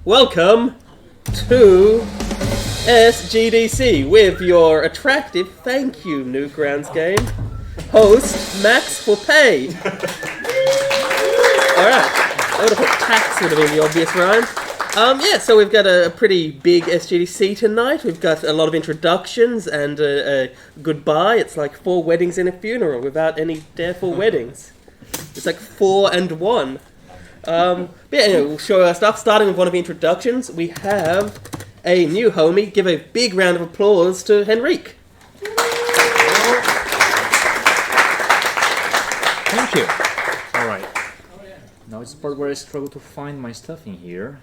Welcome to SGDC with your attractive thank you Newgrounds game host Max for Pay. Alright, I would have put tax would have been the obvious rhyme. So we've got a pretty big SGDC tonight. We've got a lot of introductions and a goodbye. It's like 4 weddings and a funeral without any therefore weddings. It's like 4 and 1. We'll show our stuff. Starting with one of the introductions, we have a new homie. Give a big round of applause to Henrique. Thank you. Alright. Now it's the part where I struggle to find my stuff in here.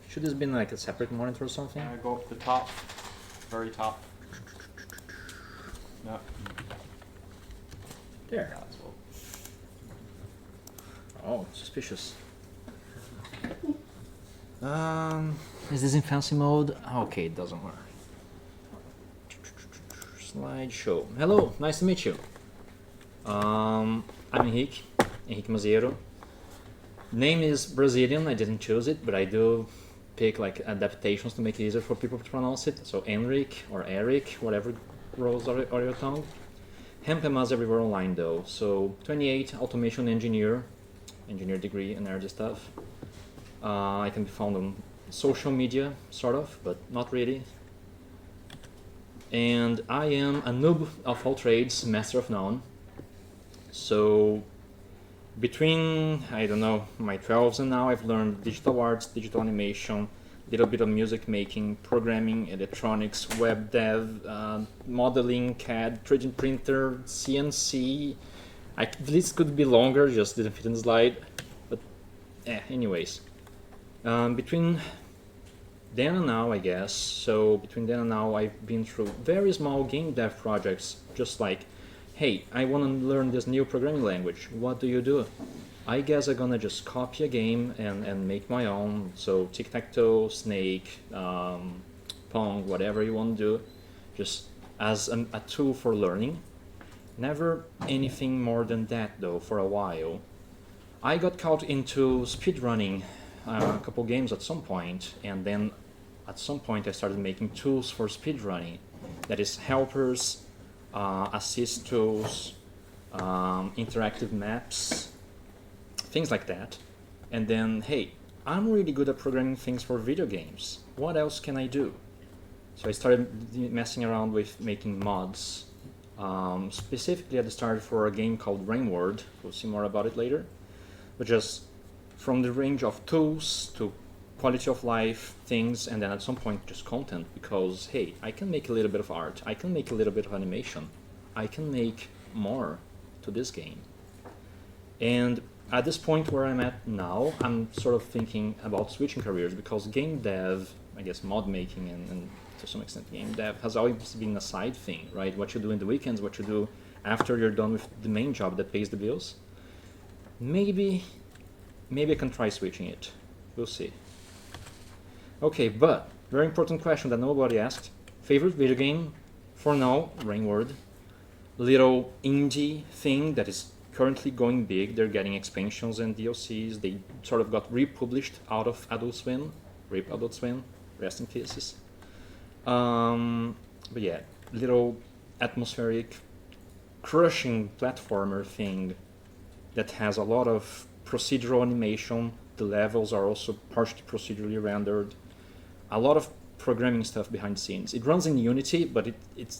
Should this have been like a separate monitor or something? Go up to the top. Very top. No. There. Oh, suspicious. Is this in fancy mode? Okay, it doesn't work. Slideshow. Hello, nice to meet you. I'm Henrique Maziero. Name is Brazilian, I didn't choose it, but I do pick like adaptations to make it easier for people to pronounce it. So Henrique or Eric, whatever rolls on your tongue. Hempemas everywhere online though. So 28, automation engineer degree and nerdy stuff. I can be found on social media, sort of, but not really. And I am a noob of all trades, master of none. So between, I don't know, my 12s and now, I've learned digital arts, digital animation, a little bit of music making, programming, electronics, web dev, modeling, CAD, 3D printer, CNC. The list could be longer, just didn't fit in the slide. But anyways. Between then and now, I guess, so between then and now, I've been through very small game dev projects, just like, hey, I want to learn this new programming language. What do you do? I guess I'm gonna just copy a game and make my own. So tic-tac-toe, snake, pong, whatever you want to do, just as a tool for learning. Never anything more than that though, for a while. I got caught into speedrunning a couple games at some point, and then at some point I started making tools for speedrunning. That is helpers, assist tools, interactive maps, things like that. And then, hey, I'm really good at programming things for video games. What else can I do? So I started messing around with making mods. Specifically at the start for a game called Rainward. We'll see more about it later. But just from the range of tools to quality of life things, and then at some point just content, because hey, I can make a little bit of art, I can make a little bit of animation, I can make more to this game. And at this point where I'm at now, I'm sort of thinking about switching careers, because game dev, I guess mod making and to some extent game dev has always been a side thing, right? What you do in the weekends, what you do after you're done with the main job that pays the bills. Maybe I can try switching it. We'll see. Okay, but very important question that nobody asked. Favorite video game? For now, Rainward. Little indie thing that is currently going big. They're getting expansions and DLCs. They sort of got republished out of Adult Swim. RIP Adult Swim. Rest in pieces. But yeah, little atmospheric, crushing platformer thing that has a lot of procedural animation. The levels are also partially procedurally rendered. A lot of programming stuff behind the scenes. It runs in Unity, but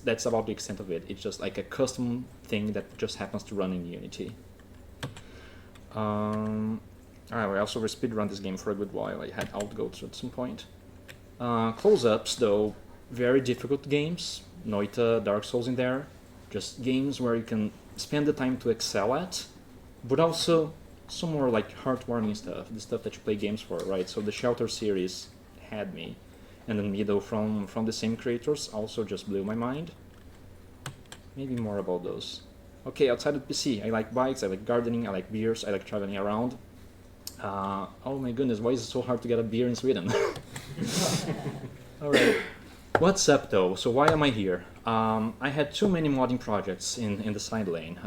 that's about the extent of it. It's just like a custom thing that just happens to run in Unity. I also speedrun this game for a good while. I had outgoes at some point. Close-ups, though, very difficult games. Noita, Dark Souls in there. Just games where you can spend the time to excel at, but also some more like heartwarming stuff, the stuff that you play games for, right? So the Shelter series had me, and then Mundo from the same creators also just blew my mind. Maybe more about those. Okay, outside of PC, I like bikes, I like gardening, I like beers, I like traveling around. Oh my goodness, why is it so hard to get a beer in Sweden? Alright, what's up though? So why am I here? I had too many modding projects in the side lane.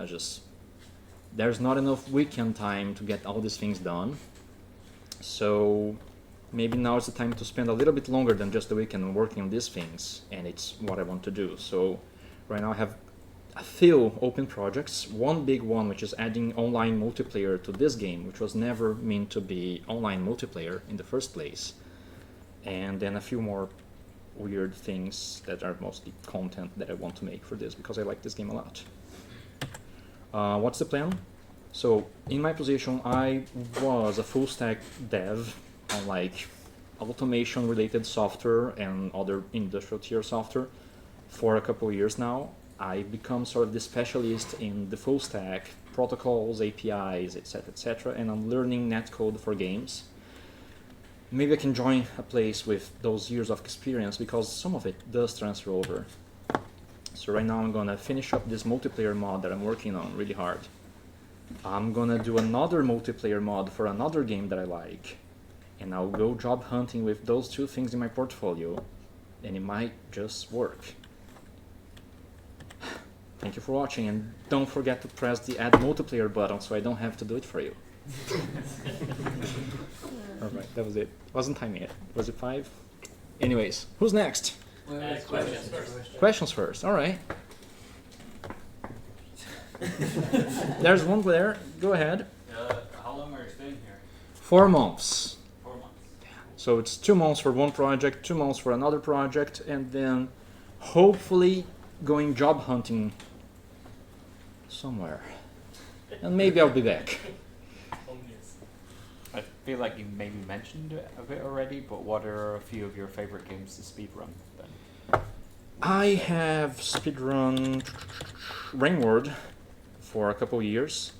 There's not enough weekend time to get all these things done. So maybe now is the time to spend a little bit longer than just the weekend working on these things, and it's what I want to do. So right now I have a few open projects. One big one, which is adding online multiplayer to this game, which was never meant to be online multiplayer in the first place. And then a few more weird things that are mostly content that I want to make for this, because I like this game a lot. What's the plan? So in my position, I was a full stack dev on like automation related software and other industrial tier software for a couple of years now. I've become sort of the specialist in the full stack, protocols, APIs, etc., and I'm learning netcode for games. Maybe I can join a place with those years of experience, because some of it does transfer over. So right now I'm gonna finish up this multiplayer mod that I'm working on really hard. I'm gonna do another multiplayer mod for another game that I like, and I'll go job hunting with those two things in my portfolio, and it might just work. Thank you for watching, and don't forget to press the add multiplayer button so I don't have to do it for you. Alright, that was it. Wasn't timing it. Was it 5? Anyways, who's next? Questions first. Questions first, alright. There's one there. Go ahead. How long are you staying here? 4 months. 4 months. So it's 2 months for one project, 2 months for another project, and then hopefully going job hunting somewhere. And maybe I'll be back. I feel like you maybe mentioned it a bit already, but what are a few of your favorite games to speedrun then? I have speedrun Rainward for a couple years.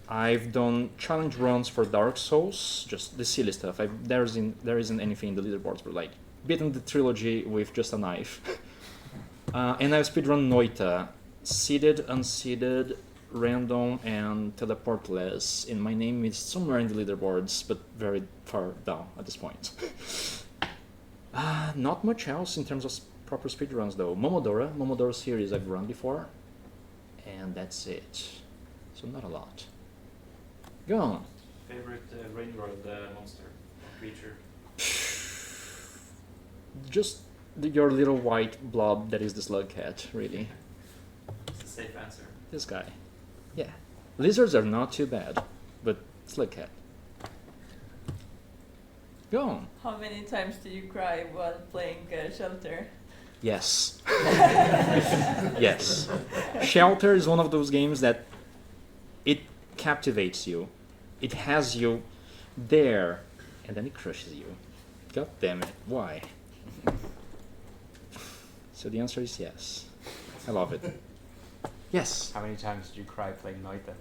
I've done challenge runs for Dark Souls, just the silly stuff. There isn't anything in the leaderboards, but like beaten the trilogy with just a knife. And I've speedrun Noita, seeded, unseeded, random, and teleportless, and my name is somewhere in the leaderboards, but very far down at this point. Not much else in terms of proper speedruns though. Momodora series I've run before, and that's it. So not a lot. Go on. Favorite Rainworld monster or creature? Just your little white blob that is the slug cat, really. It's a safe answer. This guy. Yeah. Lizards are not too bad, but slug cat. Go on. How many times do you cry while playing Shelter? Yes. Yes. Shelter is one of those games that it captivates you. It has you there, and then it crushes you. God damn it. Why? So the answer is yes. I love it. Yes. How many times did you cry playing Noita?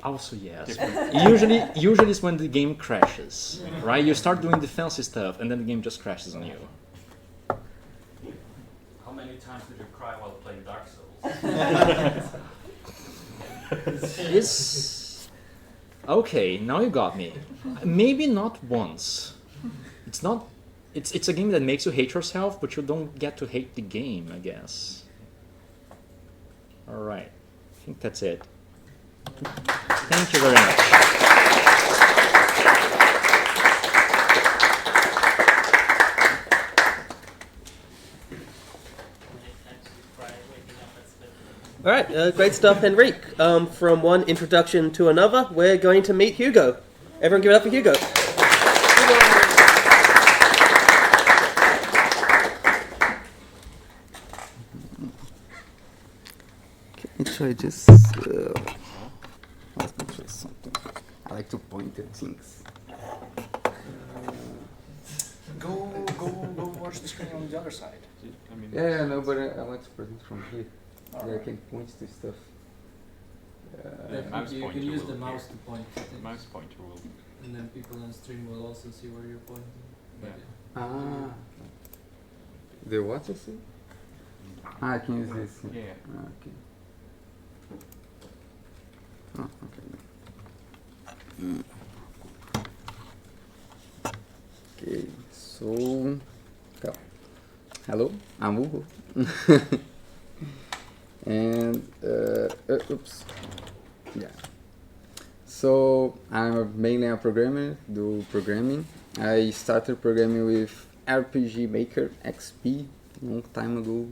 Also yes. Usually it's when the game crashes, right? You start doing defensive stuff, and then the game just crashes on you. How many times did you cry while playing Dark Souls? It's okay. Now you got me. Maybe not once. It's not. It's a game that makes you hate yourself, but you don't get to hate the game, I guess. All right. I think that's it. Thank you very much. All right, great stuff, Henrique. From one introduction to another, we're going to meet Hugo. Everyone give it up for Hugo. Can you try this? Let me try something. I like to point at things. Go watch the screen on the other side. I mean, Yeah, no, but I want to present from here. Yeah, I can point to stuff. mouse You pointer can use will the appear. mouse to point to things. Mouse pointer will. And then people on stream will also see where you're pointing. But Yeah. Ah. The what you see? Ah, I can use this. Yeah. Ah, okay. Oh, okay. Okay, so hello, I'm Hugo. And oops, yeah. So I'm mainly a programmer, do programming. I started programming with RPG Maker XP long time ago,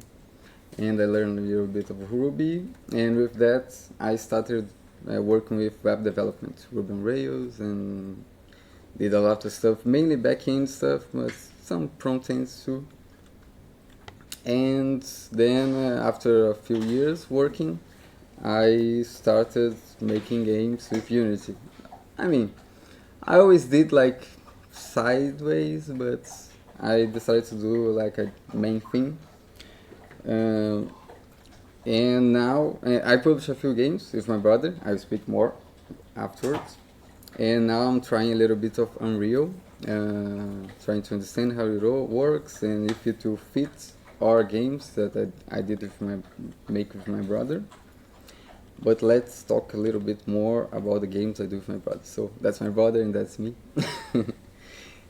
and I learned a little bit of Ruby, and with that I started working with web development, Ruby on Rails, and did a lot of stuff, mainly back-end stuff, but some front-ends too. And then after a few years working, I started making games with Unity. I mean, I always did like sideways, but I decided to do like a main thing. And now I publish a few games with my brother. I will speak more afterwards. And now I'm trying a little bit of Unreal, trying to understand how it all works and if it will fit our games that I did make with my brother. But let's talk a little bit more about the games I do with my brother. So that's my brother and that's me.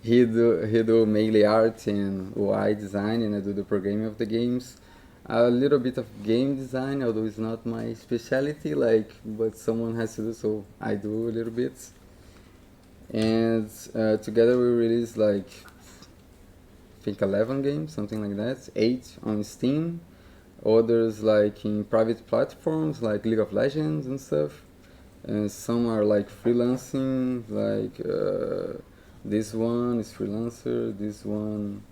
He do mainly art and UI design, and I do the programming of the games. A little bit of game design, although it's not my specialty, but someone has to do, so I do a little bit. And together we released I think 11 games, something like that, 8 on Steam, others in private platforms like League of Legends and stuff, and some are freelancing, this one is freelancer, this one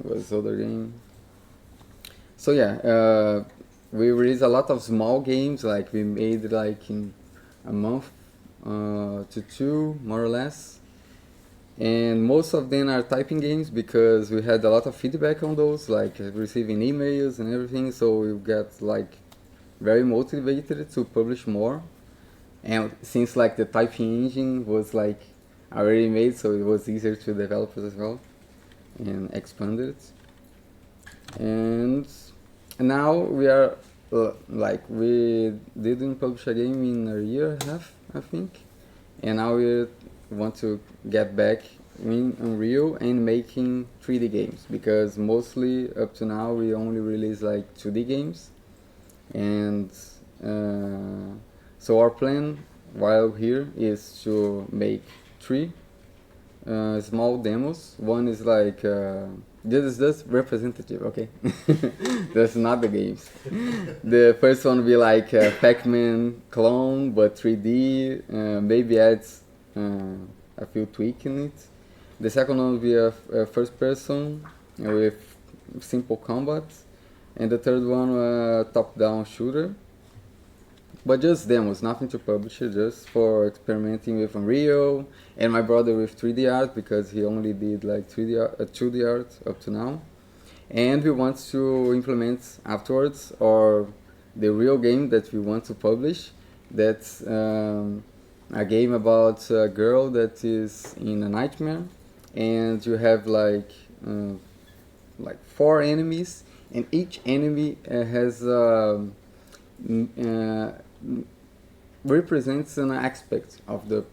was other game. So yeah, we released a lot of small games, we made in a month to 2, more or less. And most of them are typing games because we had a lot of feedback on those, receiving emails and everything, so we got very motivated to publish more. And since the typing engine was already made, so it was easier to develop as well and expand it. And now we are we didn't publish a game in a year and a half, I think, and now we want to get back in Unreal and making 3D games, because mostly up to now we only release 2D games. And so our plan while here is to make 3 small demos. One is this is just representative, okay? That's not the games. The first one will be a Pac-Man clone, but 3D, maybe adds a few tweaks in it. The second one will be a first person with simple combat. And the third one, top-down shooter. But just demos, nothing to publish, just for experimenting with Unreal, and my brother with 3D art, because he only did 2D art up to now. And we want to implement afterwards, or the real game that we want to publish. That's a game about a girl that is in a nightmare, and you have 4 enemies, and each enemy has represents an aspect of the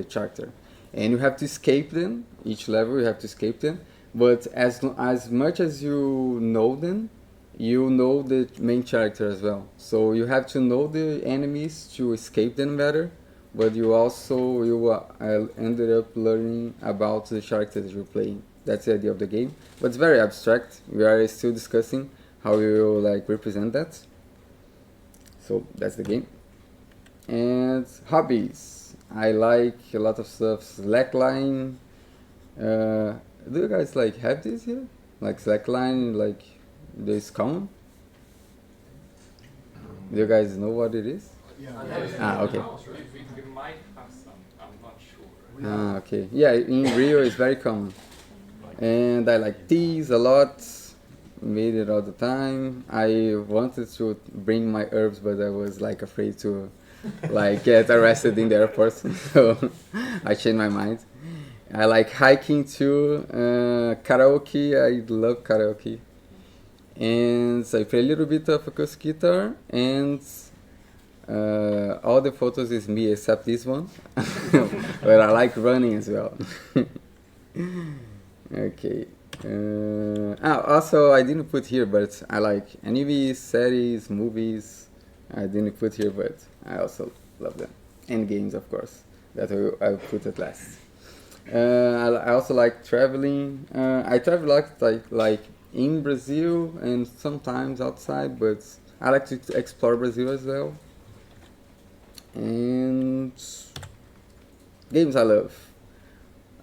character, and you have to escape them. Each level you have to escape them, but as much as you know them, you know the main character as well. So you have to know the enemies to escape them better, but you ended up learning about the character that you're playing. That's the idea of the game, but it's very abstract. We are still discussing how we will represent that. So that's the game. And hobbies. I like a lot of stuff. Slackline. Do you guys have this here? Slackline, this common? Do you guys know what it is? Yeah. Okay. We might have some, I'm not sure. Okay. Yeah, in Rio it's very common. And I like teas a lot. Made it all the time. I wanted to bring my herbs, but I was afraid to get arrested in the airport, so I changed my mind. I like hiking too, karaoke. I love karaoke, and so I play a little bit of acoustic guitar, and all the photos is me except this one, but I like running as well. Okay. Also, I didn't put here, but I like animes, series, movies. I didn't put here, but I also love them. and games, of course. That I will put at last. I also like traveling. I travel a lot, like in Brazil and sometimes outside, but I like to explore Brazil as well. And games I love.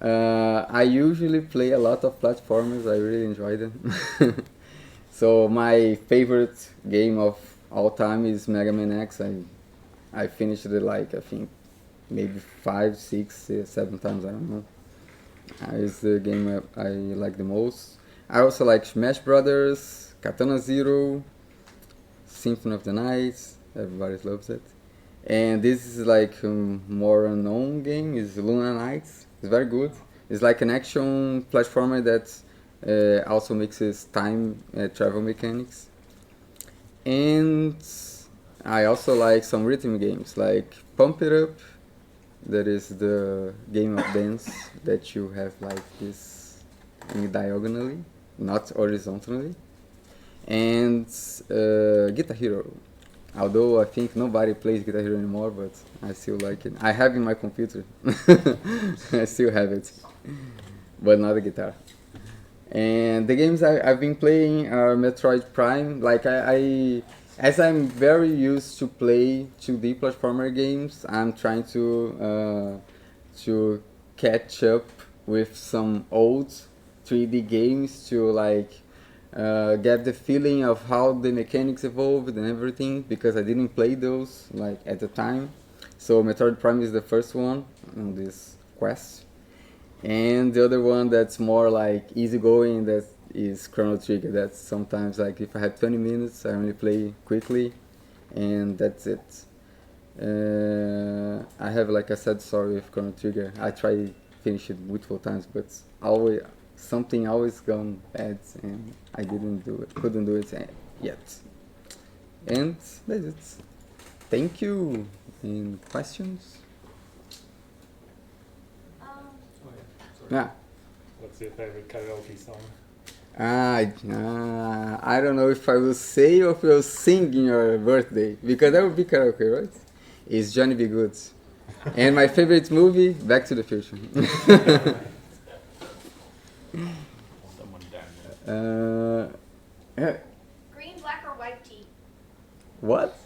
I usually play a lot of platformers. I really enjoy them. So my favorite game of all time is Mega Man X. I finished it like I think maybe 5, 6, 7 times. I don't know. It's the game I like the most. I also like Smash Brothers, Katana Zero, Symphony of the Night. Everybody loves it. And this is like more unknown game. Is Luna Knights. It's very good. It's like an action platformer that also mixes time travel mechanics. And I also like some rhythm games like Pump It Up. That is the game of dance that you have like this diagonally, not horizontally. And Guitar Hero. Although I think nobody plays Guitar Hero anymore, but I still like it. I have it in my computer. I still have it, but not a guitar. And the games I've been playing are Metroid Prime. Like as I'm very used to play 2D platformer games, I'm trying to catch up with some old 3D games to like get the feeling of how the mechanics evolved and everything, because I didn't play those like at the time. So Metroid Prime is the first one on this quest, and the other one that's more like easygoing, that is Chrono Trigger. That's sometimes like if I have 20 minutes, I only play quickly, and that's it. I have like a sad story with Chrono Trigger. I tried finish it multiple times, but something always gone bad, and I couldn't do it yet. And that's it. Thank you. Any questions? Yeah. What's your favorite karaoke song? I don't know if I will say or if I will sing in your birthday, because that would be karaoke, right? It's Johnny B. Good. And my favorite movie, Back to the Future. Someone down there. Green, black, or white tea? What?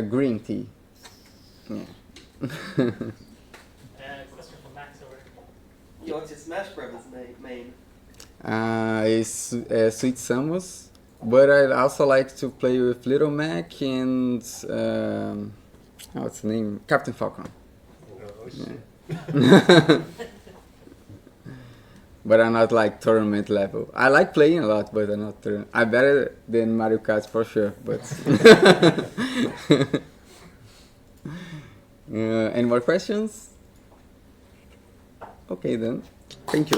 Green tea. Yeah. Question from Max over. What's your Smash Brothers main? It's Sweet Samus, but I also like to play with Little Mac and what's the name? Captain Falcon. Oh, shit. Yeah. But I'm not like tournament level. I like playing a lot, but I'm not. I'm better than Mario Kart for sure. But any more questions? Okay then. Thank you.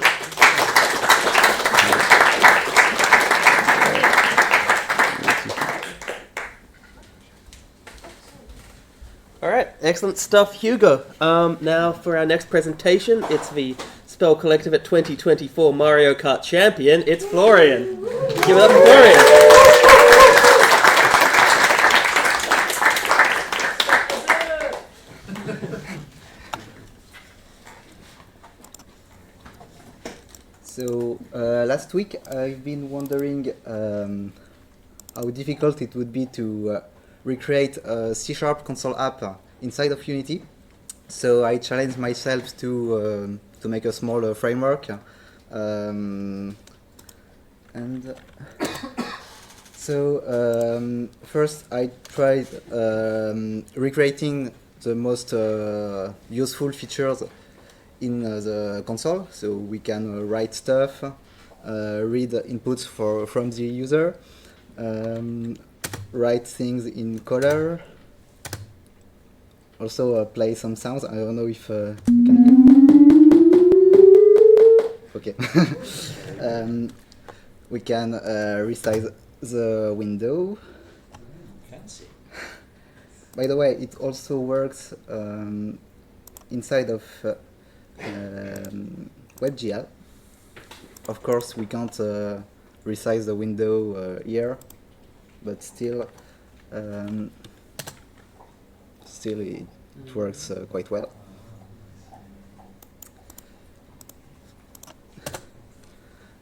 All right, excellent stuff, Hugo. Now for our next presentation, it's the Spelkollektivet 2024 Mario Kart champion. It's Florian. Give it up for Florian. So last week I've been wondering how difficult it would be to recreate a C# console app inside of Unity. So I challenged myself to make a small framework, and so first I tried recreating the most useful features in the console, so we can write stuff, read inputs from the user, write things in color, also play some sounds. I don't know if you can hear. Okay. We can resize the window. Fancy. By the way, it also works inside of WebGL. Of course, we can't resize the window here, but still still it works quite well.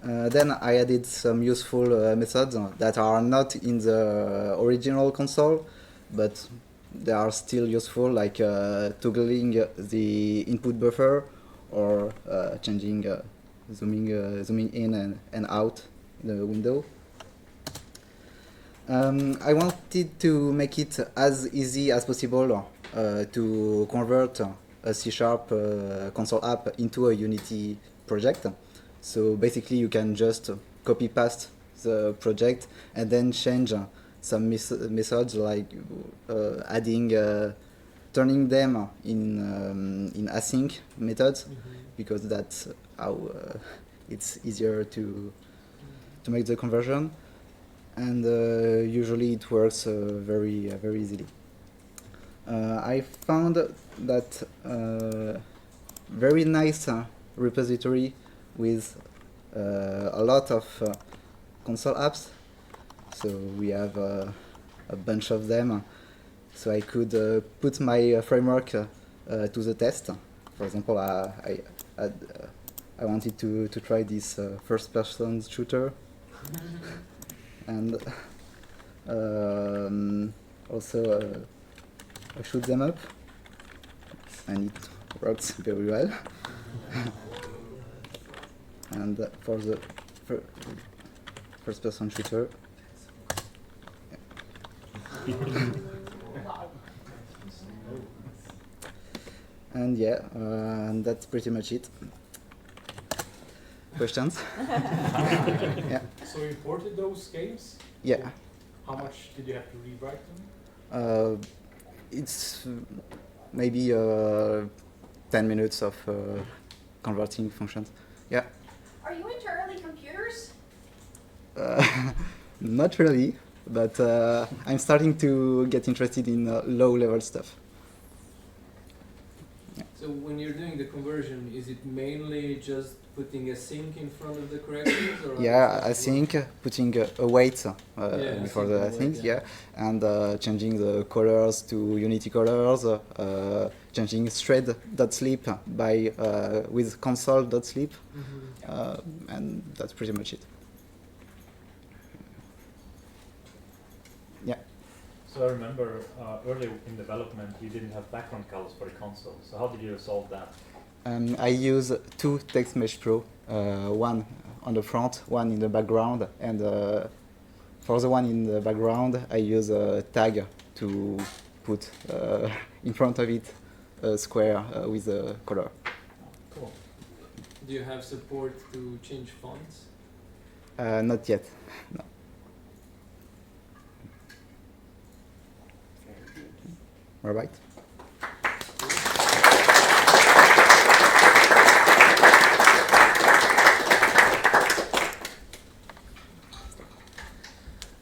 Then I added some useful methods that are not in the original console, but they are still useful, like toggling the input buffer or changing zooming in and out the window. I wanted to make it as easy as possible to convert a C# console app into a Unity project. So basically you can just copy paste the project and then change some methods, like adding turning them in async methods, because that's how it's easier to make the conversion, and usually it works very easily. I found that very nice repository with a lot of console apps. So we have a bunch of them. So I could put my framework to the test. For example, I wanted to try this first-person shooter, and also I shoot them up, and it works very well. And for the first-person shooter, and yeah, and that's pretty much it. Questions? Yeah. So you imported those games? Yeah. How much did you have to rewrite them? It's maybe 10 minutes of converting functions. Yeah. Are you into early computers? Not really, but I'm starting to get interested in low-level stuff. Yeah. So when you're doing the conversion, is it mainly just putting a sync in front of the corrections? Or Yeah, I think putting a weight Yeah, before sync the and things, weight, yeah, and changing the colors to Unity colors, changing thread.sleep by with console.sleep, and that's pretty much it. Yeah. So I remember early in development you didn't have background colors for the console. So how did you solve that? I use two Text Mesh Pro, one on the front, one in the background, and for the one in the background, I use a tag to put in front of it a square with a color. Cool. Do you have support to change fonts? Not yet. No. All right.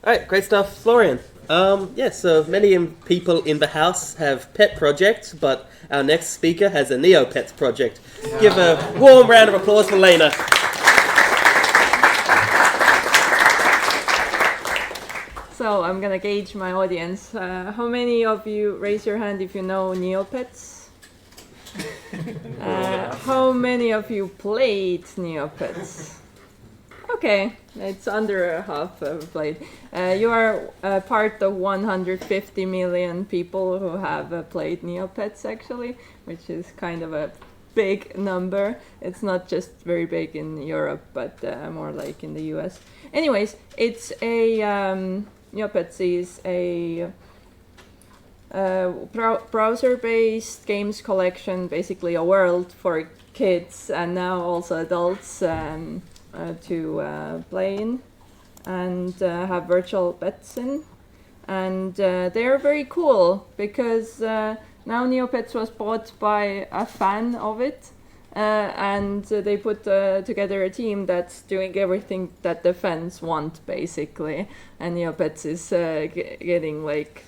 All right, great stuff, Florian. So many people in the house have pet projects, but our next speaker has a Neopets project. Give a warm round of applause for Leene. So I'm gonna gauge my audience. How many of you raise your hand if you know Neopets? How many of you played Neopets? Okay, it's under half played. You are part of 150 million people who have played Neopets, actually, which is kind of a big number. It's not just very big in Europe, but more like in the US. Anyways, it's a Neopets is a browser-based games collection, basically a world for kids and now also adults to play in and have virtual pets in. And they're very cool because now Neopets was bought by a fan of it. And they put together a team that's doing everything that the fans want, basically. And Neopets is getting like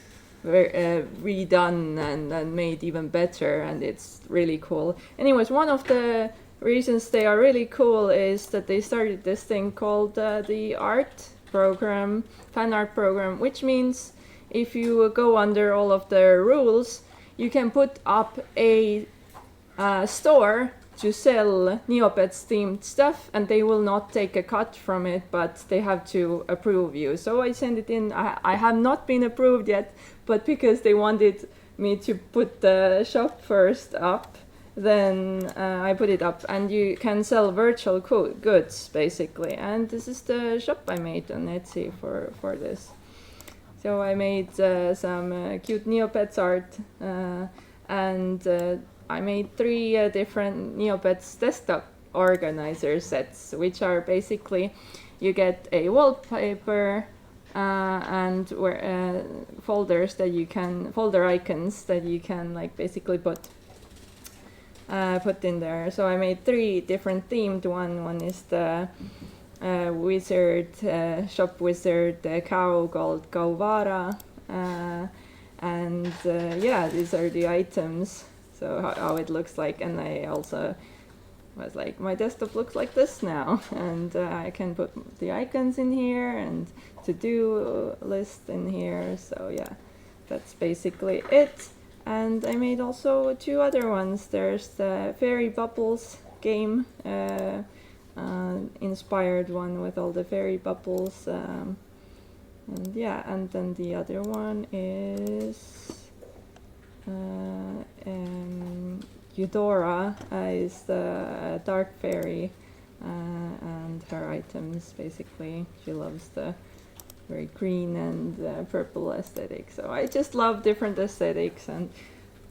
redone and made even better, and it's really cool. Anyways, one of the reasons they are really cool is that they started this thing called the art program, fan art program, which means if you go under all of their rules, you can put up a store to sell Neopets themed stuff, and they will not take a cut from it, but they have to approve you. So I send it in. I have not been approved yet, but because they wanted me to put the shop first up, then I put it up, and you can sell virtual goods basically. And this is the shop I made on Etsy for this. So I made some cute Neopets art, and I made 3 different Neopets desktop organizer sets, which are basically, you get a wallpaper and folders that you can, folder icons that you can like basically put in there. So I made 3 different themed. One is the wizard, shop wizard, the cow called Kauvara, and yeah, these are the items. So how it looks like, and I also was like, my desktop looks like this now, and I can put the icons in here and to-do list in here. So yeah, that's basically it. And I made also 2 other ones. There's the Fairy Bubbles game, inspired one with all the fairy bubbles, and yeah, and then the other one is Eudora is the dark fairy, and her items basically, she loves the very green and purple aesthetic. So I just love different aesthetics, and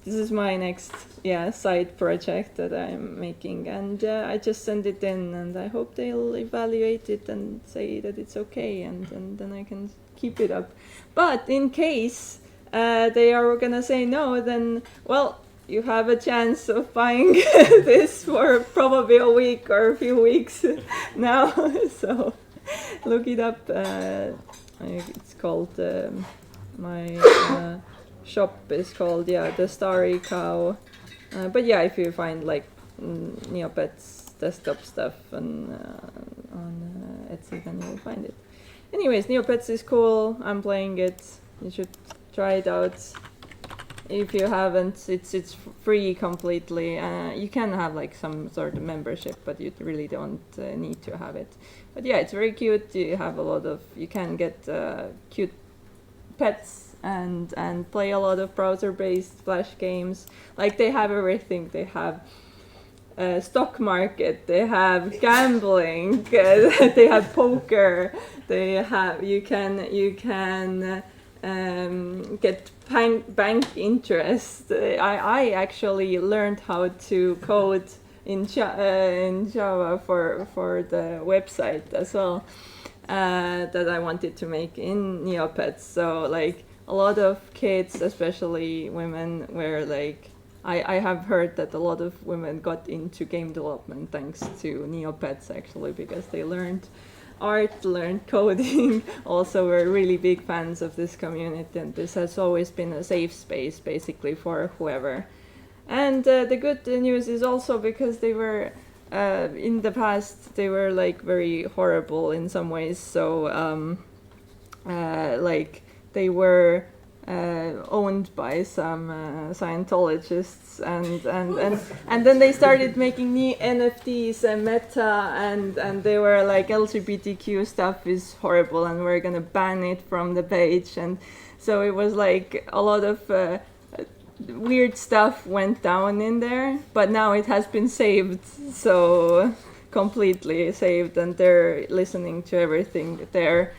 this is my next side project that I'm making, and I just send it in, and I hope they'll evaluate it and say that it's okay, and then I can keep it up. But in case they are gonna say no, then well, you have a chance of buying this for probably a week or a few weeks now. So look it up. It's called my shop is called the Starry Cow. But yeah, if you find like Neopets desktop stuff on Etsy, then you'll find it. Anyways, Neopets is cool. I'm playing it. You should try it out. If you haven't, it's free completely. You can have like some sort of membership, but you really don't need to have it. But yeah, it's very cute. You have a lot of, you can get cute pets and play a lot of browser-based flash games. Like they have everything. They have stock market. They have gambling. They have poker. They have you can get bank interest. I actually learned how to code in Java for the website as well, that I wanted to make in Neopets. So like a lot of kids, especially women, were like, I have heard that a lot of women got into game development thanks to Neopets actually, because they learned art, learned coding. Also, we're really big fans of this community, and this has always been a safe space basically for whoever. And the good news is also because they were in the past they were like very horrible in some ways. So like they were owned by some Scientologists, and then they started making NFTs and meta, and they were like, LGBTQ stuff is horrible and we're gonna ban it from the page. And so it was like a lot of weird stuff went down in there, but now it has been saved, so completely saved, and they're listening to everything. They're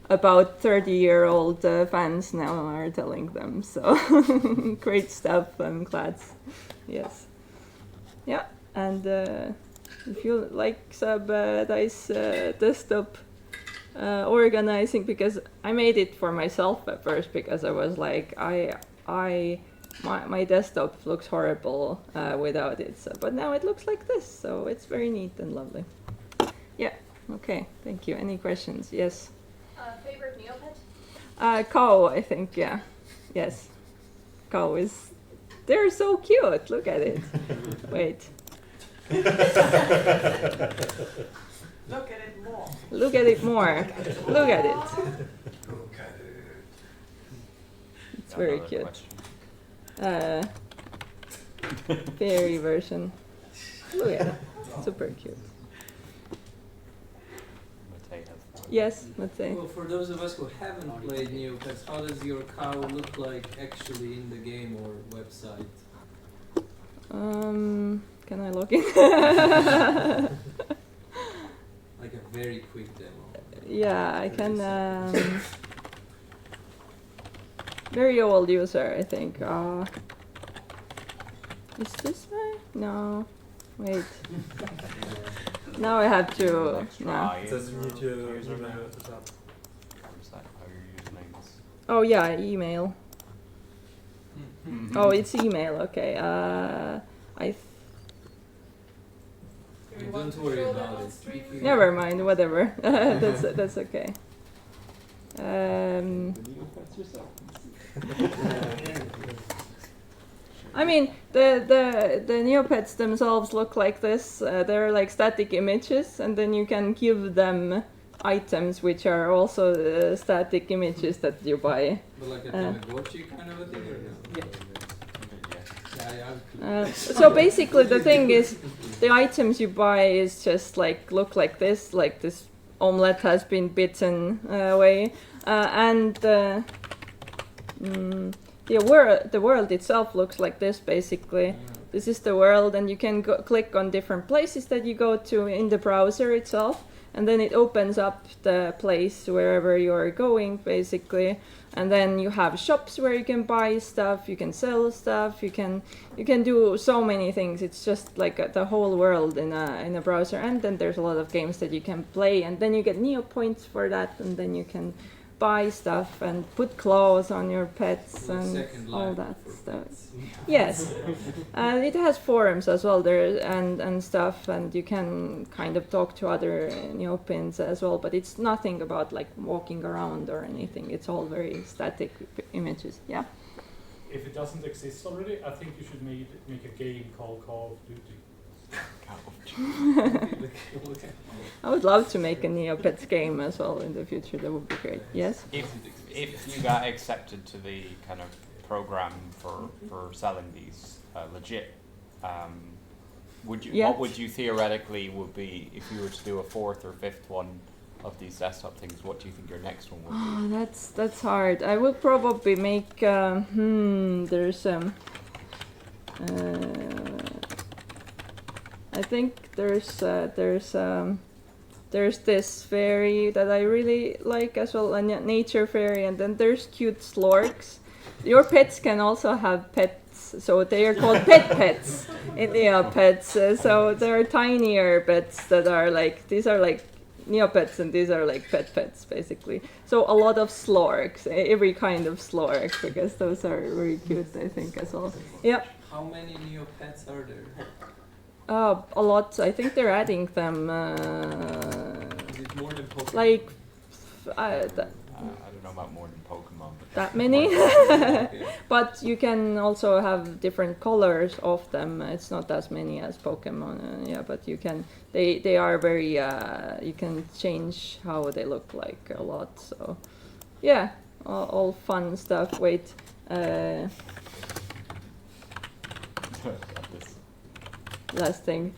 about 30-year-old fans now are telling them, so great stuff. I'm glad. Yes. Yeah, and if you like some nice desktop organizing, because I made it for myself at first, because I was like, my desktop looks horrible without it, so, but now it looks like this, so it's very neat and lovely. Yeah, okay, thank you. Any questions? Yes? Favorite Neopet? Cow, I think, yeah. Yes. Cow is... They're so cute, look at it. Wait. Look at it more. Look at it more. Look at it. It's very cute. fairy version. Look at it, super cute. Yes, let's say. Well, for those of us who haven't played Neopets, how does your cow look like actually in the game or website? Can I log in? Like a very quick demo. Yeah, I can. Very old user, I think. Is this right? No. Wait. Now I have to. No. It says you need to email at the top. Oh yeah, email. Oh, it's email. Okay. Don't worry about it. Never mind. Whatever. That's okay. I mean, the Neopets themselves look like this. They're like static images, and then you can give them items which are also static images that you buy. But like a Tamagotchi kind of a thing, or no? Yeah. So basically, the thing is, the items you buy is just like look like this omelette has been bitten away, and the world itself looks like this basically. This is the world, and you can click on different places that you go to in the browser itself, and then it opens up the place wherever you're going basically. And then you have shops where you can buy stuff, you can sell stuff, you can do so many things. It's just like the whole world in a browser. And then there's a lot of games that you can play, and then you get Neo points for that, and then you can buy stuff and put clothes on your pets and all that stuff. Yes, and it has forums as well there and stuff, and you can kind of talk to other Neopets as well. But it's nothing about like walking around or anything. It's all very static images. Yeah. If it doesn't exist already, I think you should make a game called Call of Duty. I would love to make a Neopets game as well in the future. That would be great. Yes. If you got accepted to the kind of program for selling these legit, would you? What would you theoretically would be if you were to do a fourth or fifth one of these desktop things? What do you think your next one would be? Oh, that's hard. I will probably make. There's I think there's this fairy that I really like as well, a nature fairy, and then there's cute slorks. Your pets can also have pets, so they are called pets in Neopets. So there are tinier pets that are like, these are like Neopets and these are like pets basically. So a lot of slorks, every kind of slork, because those are very cute, I think, as well. Yep. How many Neopets are there? A lot. I think they're adding them. Is it more than Pokemon? Like, I don't know about more than Pokemon. That many? But you can also have different colors of them. It's not as many as Pokemon. Yeah, but you can. They are very. You can change how they look like a lot. So, yeah, all fun stuff. Wait. Last thing.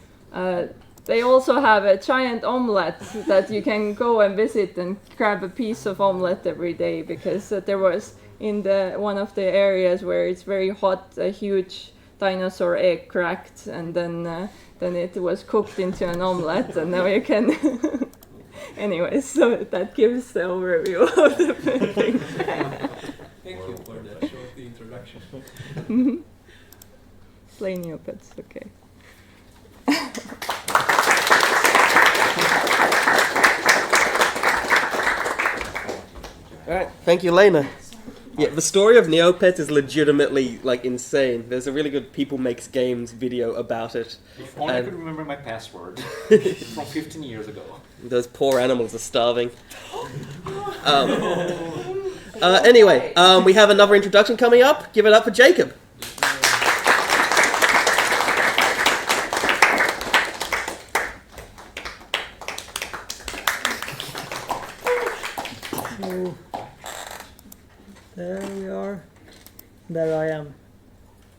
They also have a giant omelette that you can go and visit and grab a piece of omelette every day, because there was in one of the areas where it's very hot, a huge dinosaur egg cracked, and then it was cooked into an omelette, and now you can. Anyways, so that gives the overview of the thing. Thank you for that short introduction. Play Neopets, okay. Alright, thank you, Leene. Yeah, the story of Neopets is legitimately like insane. There's a really good People Makes Games video about it. If only I could remember my password from 15 years ago. Those poor animals are starving. Anyway, we have another introduction coming up. Give it up for Jacob. There we are. There I am.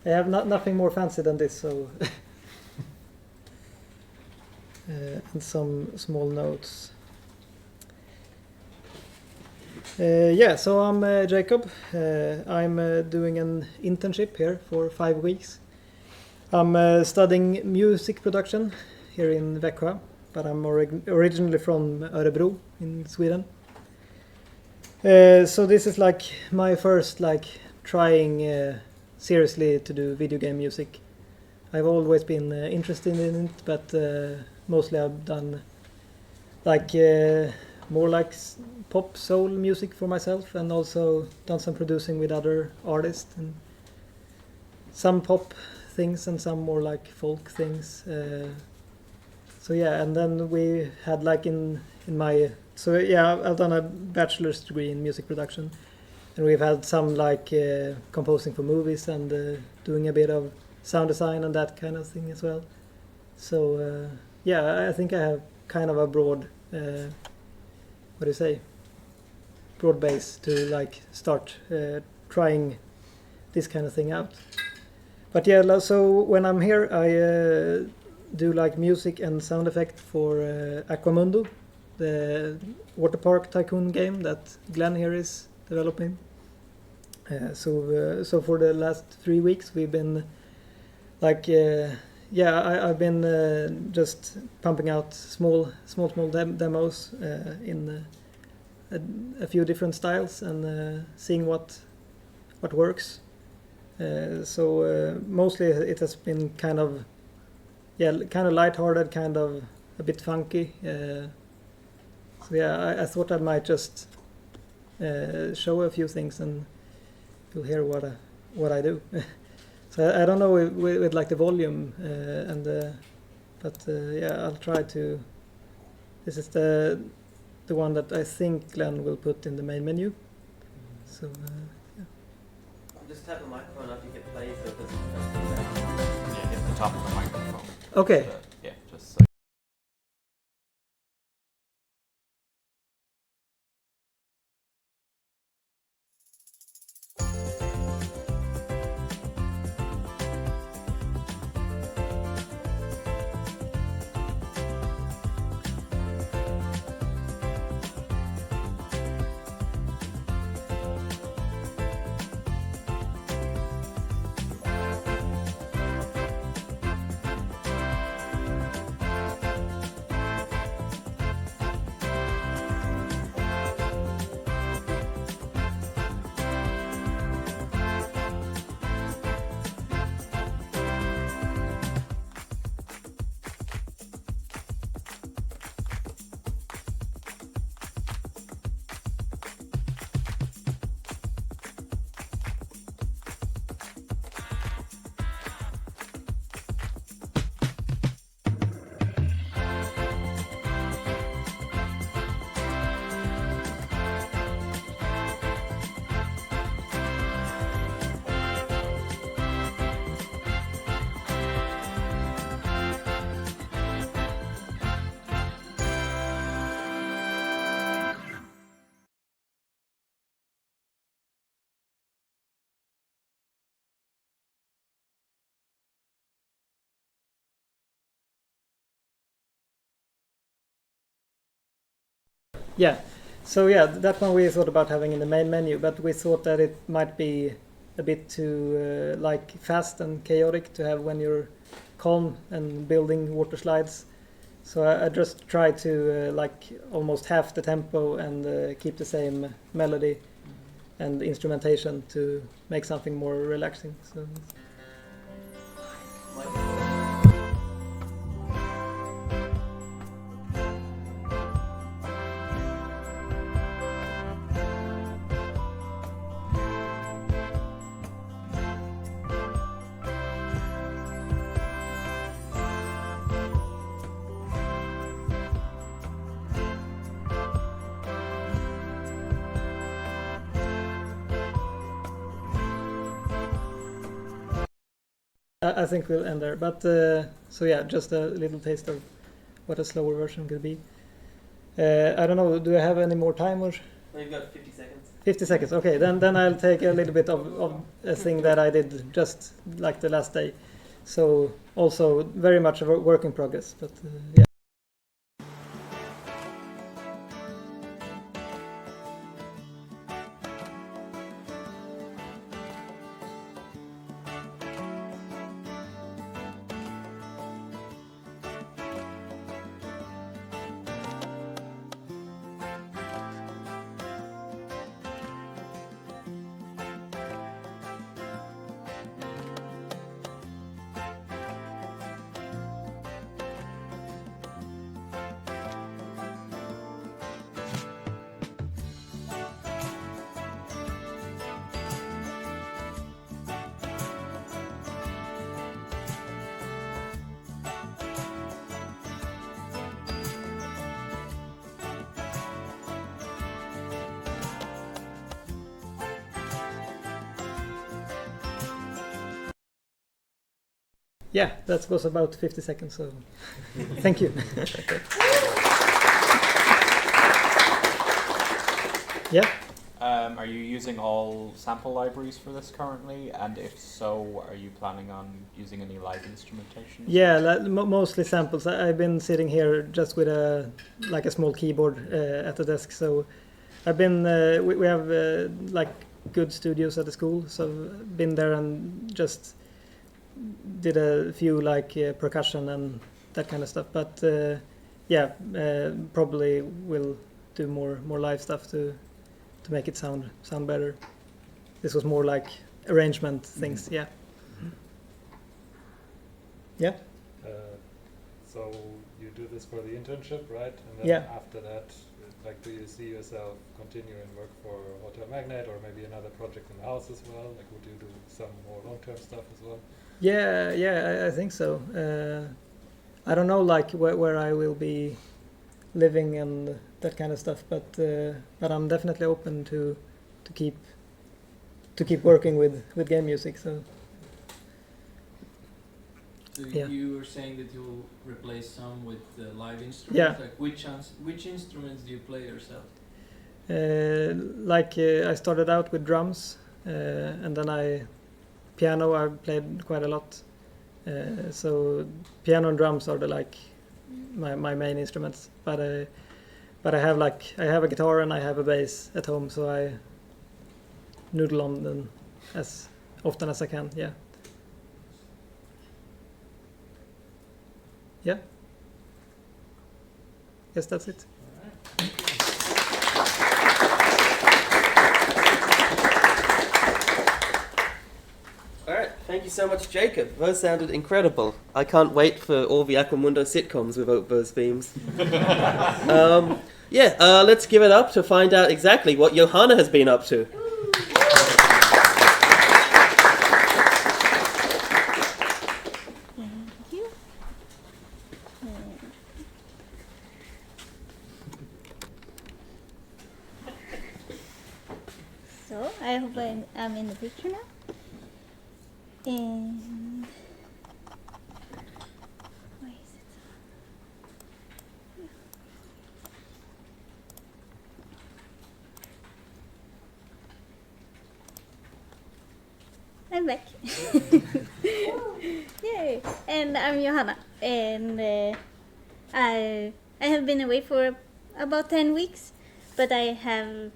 I have nothing more fancy than this, so and some small notes. Yeah, so I'm Jacob. I'm doing an internship here for 5 weeks. I'm studying music production here in Växjö, but I'm originally from Örebro in Sweden. So this is like my first trying seriously to do video game music. I've always been interested in it, but mostly I've done more pop soul music for myself, and also done some producing with other artists, and some pop things and some more folk things. So yeah, and then we had I've done a bachelor's degree in music production, and we've had some composing for movies and doing a bit of sound design and that kind of thing as well. So yeah, I think I have kind of a broad broad base to start trying this kind of thing out. But yeah, so when I'm here, I do music and sound effect for Aqua Mundo, the water park tycoon game that Glenn here is developing. So for the last 3 weeks, we've been I've been just pumping out small demos in a few different styles and seeing what works. So mostly it has been kind of lighthearted, kind of a bit funky. So yeah, I thought I might just show a few things and you'll hear what I do. So I don't know with the volume but yeah, I'll try to. This is the one that I think Glenn will put in the main menu. So yeah. Just tap the microphone after you hit play, so it doesn't. Yeah, hit the top of the microphone. Okay. Yeah, just so. Yeah, so yeah, that one we thought about having in the main menu, but we thought that it might be a bit too fast and chaotic to have when you're calm and building water slides. So I just tried to almost half the tempo and keep the same melody and instrumentation to make something more relaxing. So. I think we'll end there, but so yeah, just a little taste of what a slower version could be. I don't know, do I have any more time or? Well, you've got 50 seconds. 50 seconds. Okay, then I'll take a little bit of a thing that I did just like the last day. So also very much a work in progress, but yeah. Yeah, that was about 50 seconds, so thank you. Yeah. Are you using all sample libraries for this currently? And if so, are you planning on using any live instrumentation? Yeah, mostly samples. I've been sitting here just with a small keyboard at the desk, so I've been we have like good studios at the school, so I've been there and just did a few percussion and that kind of stuff. But yeah, probably will do more live stuff to make it sound better. This was more like arrangement things. Yeah. Yeah. So you do this for the internship, right? And then Yeah. after that, do you see yourself continue and work for Hotel Magnet or maybe another project in the house as well? Like, would you do some more long-term stuff as well? Yeah, I think so. I don't know where I will be living and that kind of stuff, but I'm definitely open to keep working with game music. So yeah. You were saying that you'll replace some with live instruments. Yeah. Like which instruments do you play yourself? I started out with drums, and then piano I played quite a lot. So piano and drums are my main instruments. But I have a guitar and I have a bass at home, so I noodle on them as often as I can. Yeah. Yeah. Yes, that's it. Alright, thank you so much, Jacob. Those sounded incredible. I can't wait for all the Aqua Mundo sitcoms without those themes. Let's give it up to find out exactly what Johanna has been up to. Thank you. So, I hope I'm in the picture now. And why is it so? I'm back. Yay! And I'm Johanna, and I have been away for about 10 weeks, but I have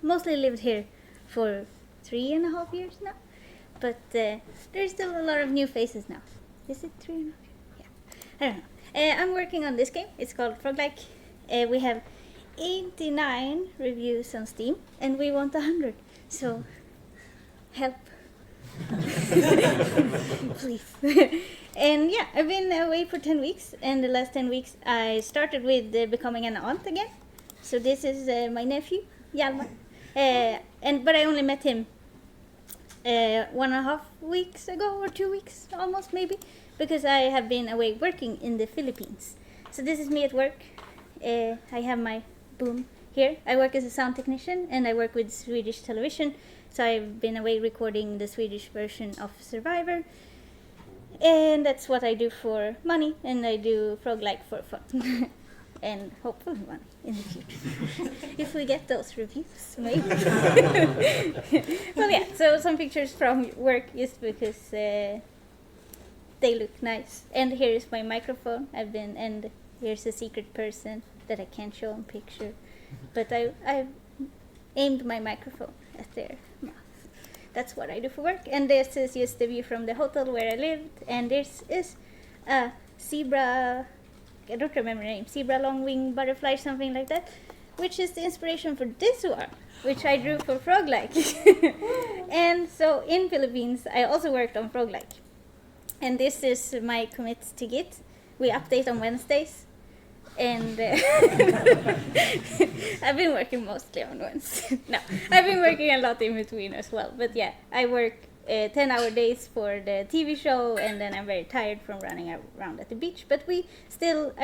mostly lived here for 3.5 years now. But there's still a lot of new faces now. Is it 3.5 years? Yeah, I don't know. I'm working on this game. It's called Froglike. We have 89 reviews on Steam, and we want 100. So, help. Please. And yeah, I've been away for 10 weeks, and the last 10 weeks I started with becoming an aunt again. So this is my nephew, Hjalmar. But I only met him 1.5 weeks ago, or 2 weeks almost maybe, because I have been away working in the Philippines. So this is me at work. I have my boom here. I work as a sound technician and I work with Swedish television. So I've been away recording the Swedish version of Survivor. And that's what I do for money, and I do Froglike for fun. and hopefully one in the future. If we get those reviews, maybe. Well, yeah, so some pictures from work just because they look nice. And here is my microphone. And here's a secret person that I can't show in picture. But I've aimed my microphone at their mouth. That's what I do for work. And this is just the view from the hotel where I lived. And this is a zebra, I don't remember the name, zebra long-winged butterfly, something like that, which is the inspiration for this one, which I drew for Frog-like. And so in Philippines, I also worked on Frog-like. And this is my commit to Git. We update on Wednesdays. And I've been working mostly on Wednesdays. No, I've been working a lot in between as well. But yeah, I work 10-hour days for the TV show, and then I'm very tired from running around at the beach. But I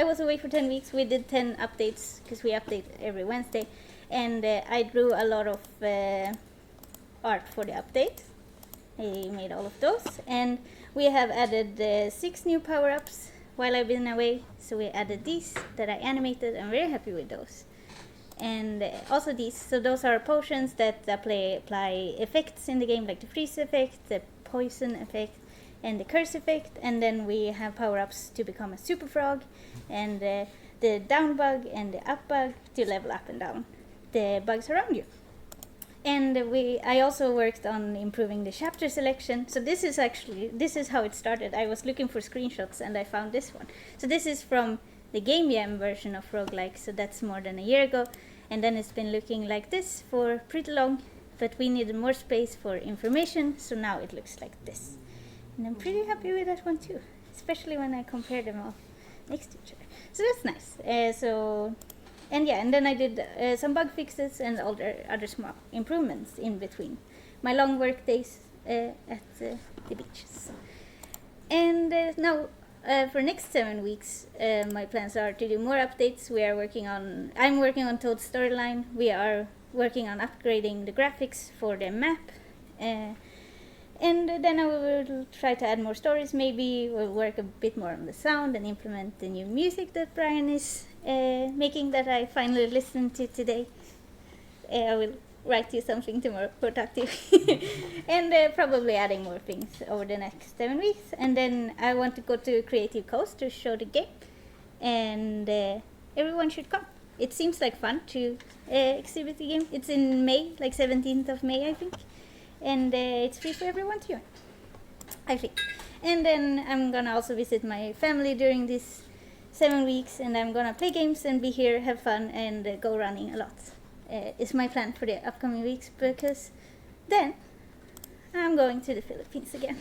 was away for 10 weeks. We did 10 updates because we update every Wednesday. And I drew a lot of art for the update. I made all of those. And we have added 6 new power-ups while I've been away, so we added these that I animated. I'm very happy with those. And also these, so those are potions that apply effects in the game, like the freeze effect, the poison effect, and the curse effect. And then we have power-ups to become a super frog, and the down bug and the up bug to level up and down the bugs around you. And I also worked on improving the chapter selection. So this is how it started. I was looking for screenshots and I found this one. So this is from the Game Jam version of Roguelike, so that's more than a year ago. And then it's been looking like this for pretty long, but we needed more space for information, so now it looks like this. And I'm pretty happy with that one too, especially when I compare them all next to each other. So that's nice. And then I did some bug fixes and other small improvements in between my long work days at the beaches. And now for next 7 weeks, my plans are to do more updates. I'm working on Toad's storyline. We are working on upgrading the graphics for the map. And then I will try to add more stories. Maybe we'll work a bit more on the sound and implement the new music that Brian is making that I finally listened to today. I will write you something tomorrow, productive. And probably adding more things over the next 7 weeks. And then I want to go to Creative Coast to show the game. And everyone should come. It seems like fun to exhibit the game. It's in May, like 17th of May, I think. And it's free for everyone to join, I think. And then I'm gonna also visit my family during these 7 weeks, and I'm gonna play games and be here, have fun, and go running a lot. Is my plan for the upcoming weeks, because then I'm going to the Philippines again.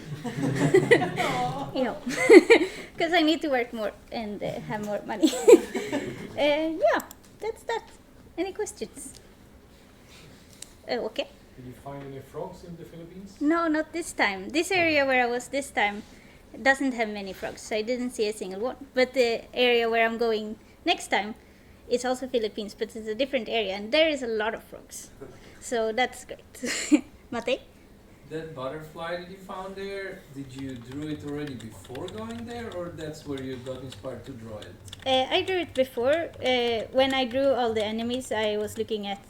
Because I need to work more and have more money. Yeah, that's that. Any questions? Okay. Did you find any frogs in the Philippines? No, not this time. This area where I was this time doesn't have many frogs, so I didn't see a single one. But the area where I'm going next time, it's also Philippines, but it's a different area, and there is a lot of frogs. So that's great. Mate? That butterfly that you found there, did you drew it already before going there, or that's where you got inspired to draw it? I drew it before. When I drew all the enemies, I was looking at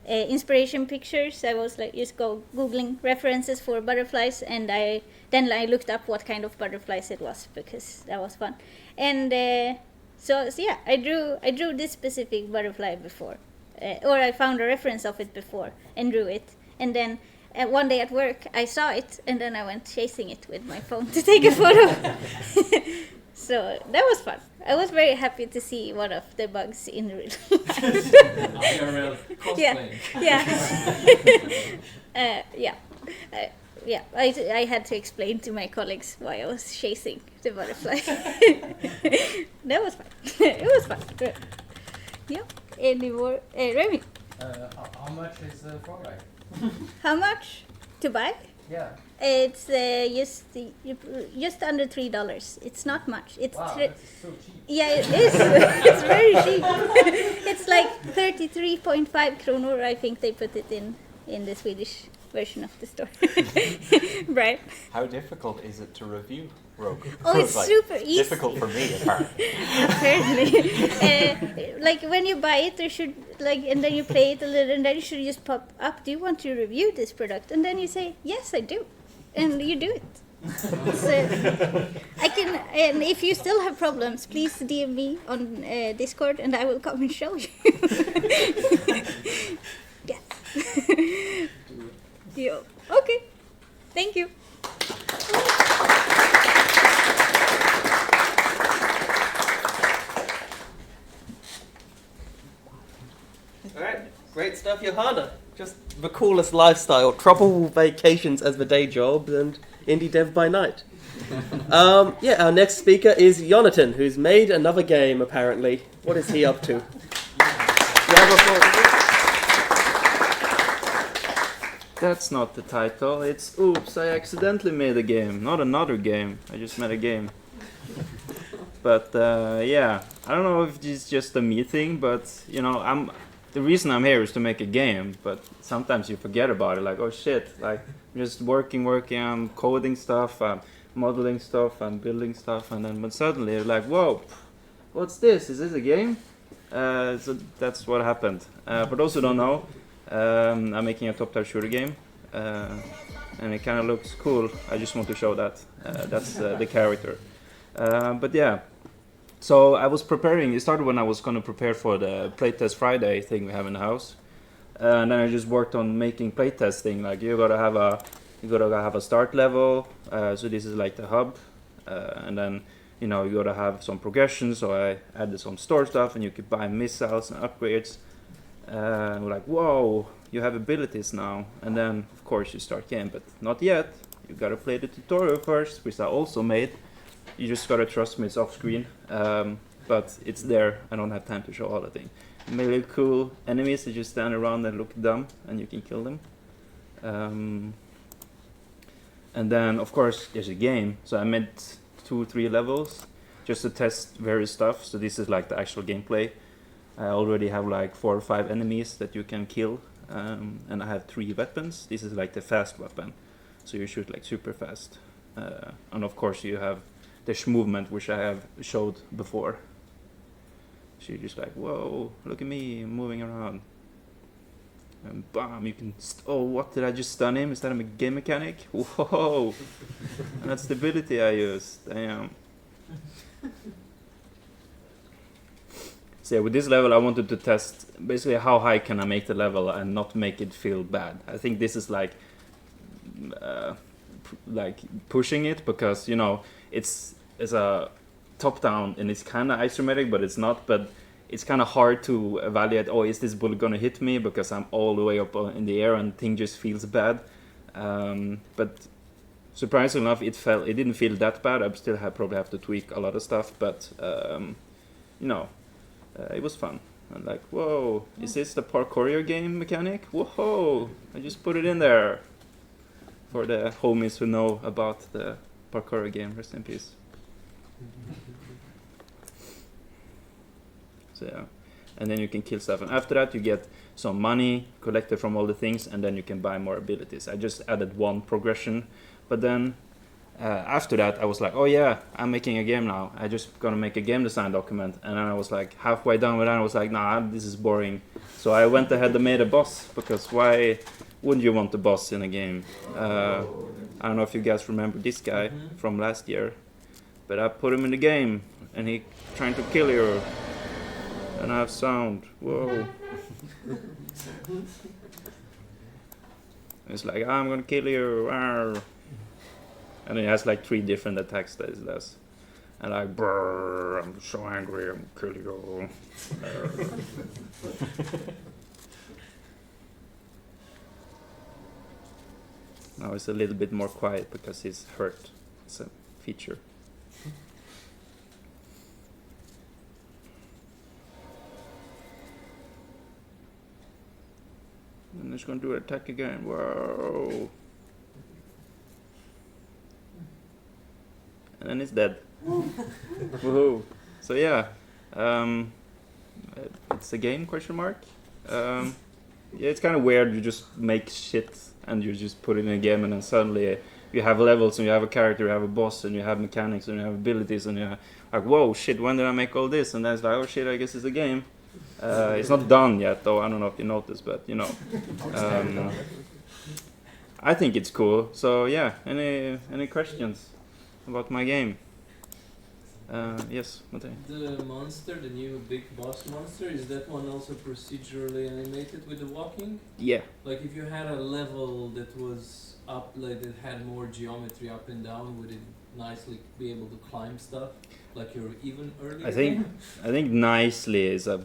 inspiration pictures. I was like just googling references for butterflies, and then I looked up what kind of butterflies it was, because that was fun. And so yeah, I drew this specific butterfly before, or I found a reference of it before and drew it. And then one day at work I saw it, and then I went chasing it with my phone to take a photo. So that was fun. I was very happy to see one of the bugs in real life. IRL cosplaying. I had to explain to my colleagues why I was chasing the butterfly. That was fun. It was fun. Yeah. Any more? Remy? How much is the Frog-like? How much to buy? Yeah. It's just under $3. It's not much. It's wow, that's so cheap. Yeah, it is. It's very cheap. It's like 33.5 kronor. I think they put it in the Swedish version of the store. Right. How difficult is it to review? Rogue? Oh, it's like, super easy. difficult for me, apparently. Apparently. Like when you buy it, there should and then you play it a little, and then you should just pop up. Do you want to review this product? And then you say, yes, I do, and you do it. So I can, and if you still have problems, please DM me on Discord, and I will come and show you. Yes. Yo. Okay. Thank you. Alright, great stuff, Johanna. Just the coolest lifestyle. Trouble vacations as the day job and indie dev by night. Our next speaker is Jonatan, who's made another game, apparently. What is he up to? That's not the title. It's oops, I accidentally made a game. Not another game. I just made a game. But I don't know if it's just a me thing, but the reason I'm here is to make a game, but sometimes you forget about it, like, oh shit, like, I'm just working, I'm coding stuff, I'm modeling stuff, I'm building stuff, and then suddenly you're like, whoa, what's this? Is this a game? So that's what happened. For those who don't know, I'm making a top-tier shooter game, and it kind of looks cool. I just want to show that. That's the character. But yeah. So I was preparing. It started when I was going to prepare for the playtest Friday thing we have in the house, and then I just worked on making playtesting. Like you gotta have a start level. So this is like the hub, and then you gotta have some progression. So I added some store stuff, and you could buy missiles and upgrades. And we're like, whoa, you have abilities now. And then of course you start game, but not yet. You gotta play the tutorial first, which I also made. You just gotta trust me, it's off screen, but it's there. I don't have time to show all the things. Really cool enemies that just stand around and look dumb, and you can kill them. And then, of course, there's a game. So I made 2-3 levels just to test various stuff. So this is like the actual gameplay. I already have like 4 or 5 enemies that you can kill, and I have 3 weapons. This is like the fast weapon, so you shoot like super fast. And of course you have the movement, which I have showed before. So you're just like, whoa, look at me, I'm moving around. And bam, you can, oh, what did I just stun him? Is that a game mechanic? Whoa, and that's the ability I used, damn. So yeah, with this level I wanted to test basically how high can I make the level and not make it feel bad. I think this is like pushing it, because it's a top down and it's kind of isometric, but it's not. But it's kind of hard to evaluate. Oh, is this bullet gonna hit me? Because I'm all the way up in the air and thing just feels bad. But surprisingly enough, it didn't feel that bad. I still probably have to tweak a lot of stuff, but it was fun. And like, whoa, is this the parkour game mechanic? Whoa, I just put it in there for the homies who know about the parkour game. Rest in peace. So yeah, and then you can kill stuff, and after that you get some money collected from all the things, and then you can buy more abilities. I just added 1 progression, but then after that I was like, oh yeah, I'm making a game now. I just gonna make a game design document, and then I was like halfway done with that. I was like, nah, this is boring. So I went ahead and made a boss, because why wouldn't you want a boss in a game? I don't know if you guys remember this guy from last year, but I put him in the game, and he trying to kill you, and I have sound. Whoa. It's like, I'm gonna kill you, arr. And he has like 3 different attacks that he does. And like, brrr, I'm so angry, I'm gonna kill you. Now it's a little bit more quiet because he's hurt. It's a feature. And he's gonna do an attack again. Whoa! And then he's dead. Woohoo! So yeah, it's a game? Question mark. Yeah, it's kind of weird. You just make shit and you just put it in a game, and then suddenly you have levels and you have a character, you have a boss, and you have mechanics and you have abilities, and you're like, whoa, shit, when did I make all this? And then it's like, oh shit, I guess it's a game. It's not done yet, though. I don't know if you noticed, but you know, I think it's cool. So yeah, any questions about my game? Yes, Matej. The monster, the new big boss monster, is that one also procedurally animated with the walking? Yeah. Like if you had a level that was up, like that had more geometry up and down, would it nicely be able to climb stuff? Like you're even earlier? I think nicely is a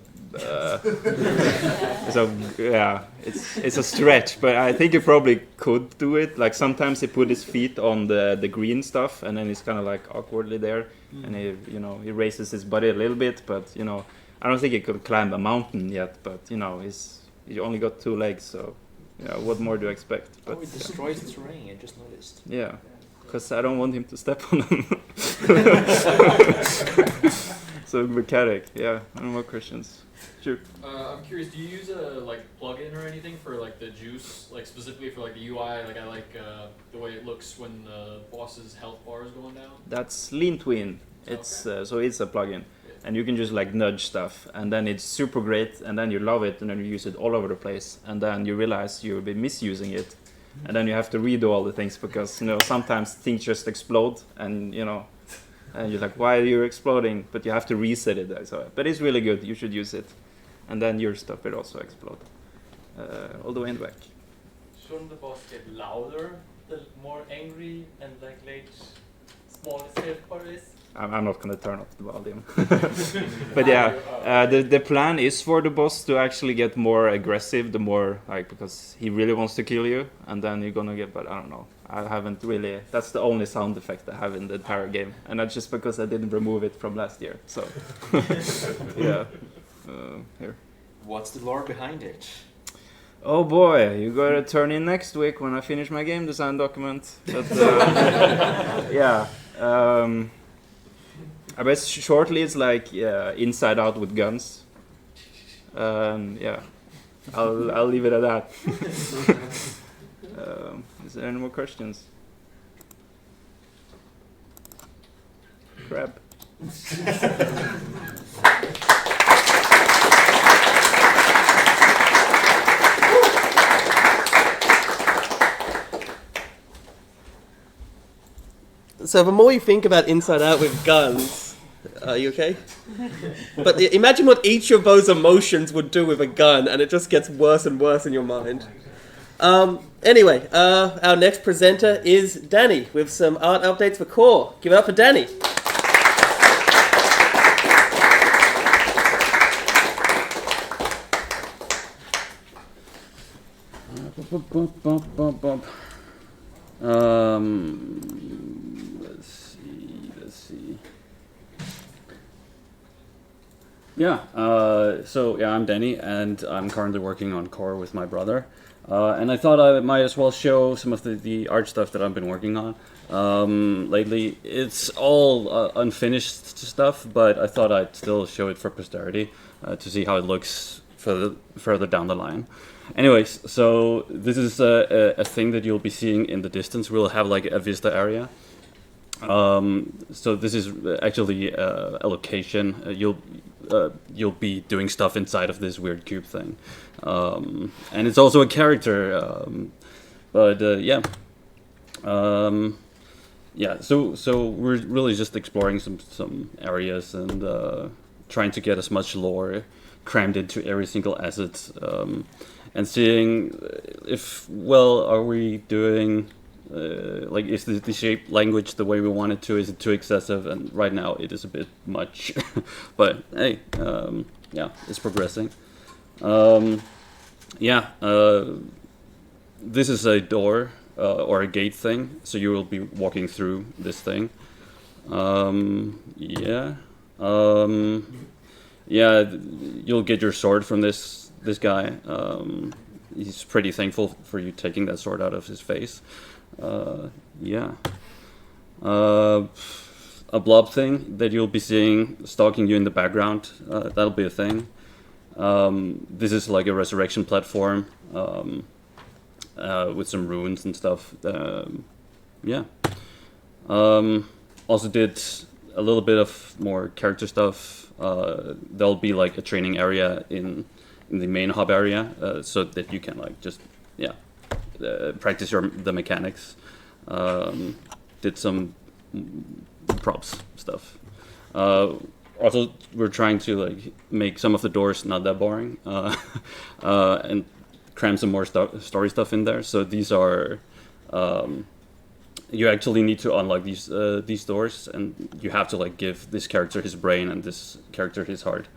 it's a stretch, but I think you probably could do it. Like sometimes he put his feet on the green stuff, and then he's kind of like awkwardly there, and he raises his body a little bit, but I don't think he could climb a mountain yet. But he only got 2 legs, so what more do you expect? But it destroys the terrain. I just noticed. Yeah. Because I don't want him to step on them. So mechanic, yeah. No more questions. Sure. I'm curious. Do you use a plugin or anything for the juice, specifically for the UI? I like the way it looks when the boss's health bar is going down. That's Leene Twin. It's so it's a plugin, and you can just nudge stuff, and then it's super great, and then you love it, and then you use it all over the place, and then you realize you've been misusing it. And then you have to redo all the things because sometimes things just explode, and and you're like, why are you exploding? But you have to reset it. But it's really good. You should use it, and then your stuff will also explode all the way in the back. Shouldn't the boss get louder the more angry and smaller safe part is? I'm not gonna turn up the volume. But yeah, the plan is for the boss to actually get more aggressive, the more because he really wants to kill you, and then you're gonna get. But I don't know. I haven't really. That's the only sound effect I have in the entire game, and that's just because I didn't remove it from last year. So yeah, here. What's the lore behind it? Oh boy, you gotta turn in next week when I finish my game design document. But yeah. I bet shortly it's Inside Out with guns. Yeah, I'll leave it at that. Is there any more questions? Crap. So the more you think about Inside Out with guns, are you okay? But imagine what each of those emotions would do with a gun, and it just gets worse and worse in your mind. Anyway, our next presenter is Dani with some art updates for CORR. Give it up for Dani. Let's see. Yeah, I'm Dani, and I'm currently working on CORR with my brother. And I thought I might as well show some of the art stuff that I've been working on lately. It's all unfinished stuff, but I thought I'd still show it for posterity to see how it looks further down the line. Anyways, so this is a thing that you'll be seeing in the distance. We'll have a vista area. So this is actually a location. You'll be doing stuff inside of this weird cube thing, and it's also a character. So we're really just exploring some areas and trying to get as much lore crammed into every single asset, and seeing if are we doing. Is the shape language the way we want it to? Is it too excessive? And right now it is a bit much, but hey, it's progressing. This is a door or a gate thing, so you will be walking through this thing. You'll get your sword from this guy. He's pretty thankful for you taking that sword out of his face. A blob thing that you'll be seeing stalking you in the background. That'll be a thing. This is a resurrection platform with some runes and stuff. yeah. Also did a little bit of more character stuff. There'll be like a training area in the main hub area, so that you can like just practice the mechanics. Did some props stuff. Also, we're trying to like make some of the doors not that boring, and cram some more story stuff in there. So these are you actually need to unlock these doors, and you have to like give this character his brain and this character his heart.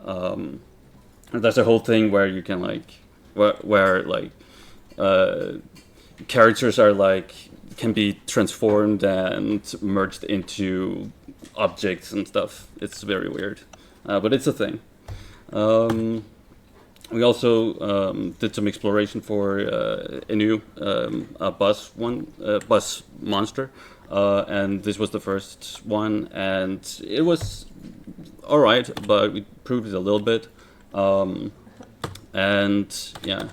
And that's a whole thing where you can like where like characters are like can be transformed and merged into objects and stuff. It's very weird, but it's a thing. We also did some exploration for a new bus monster, and this was the first one, and it was all right, but we improved it a little bit. And yeah,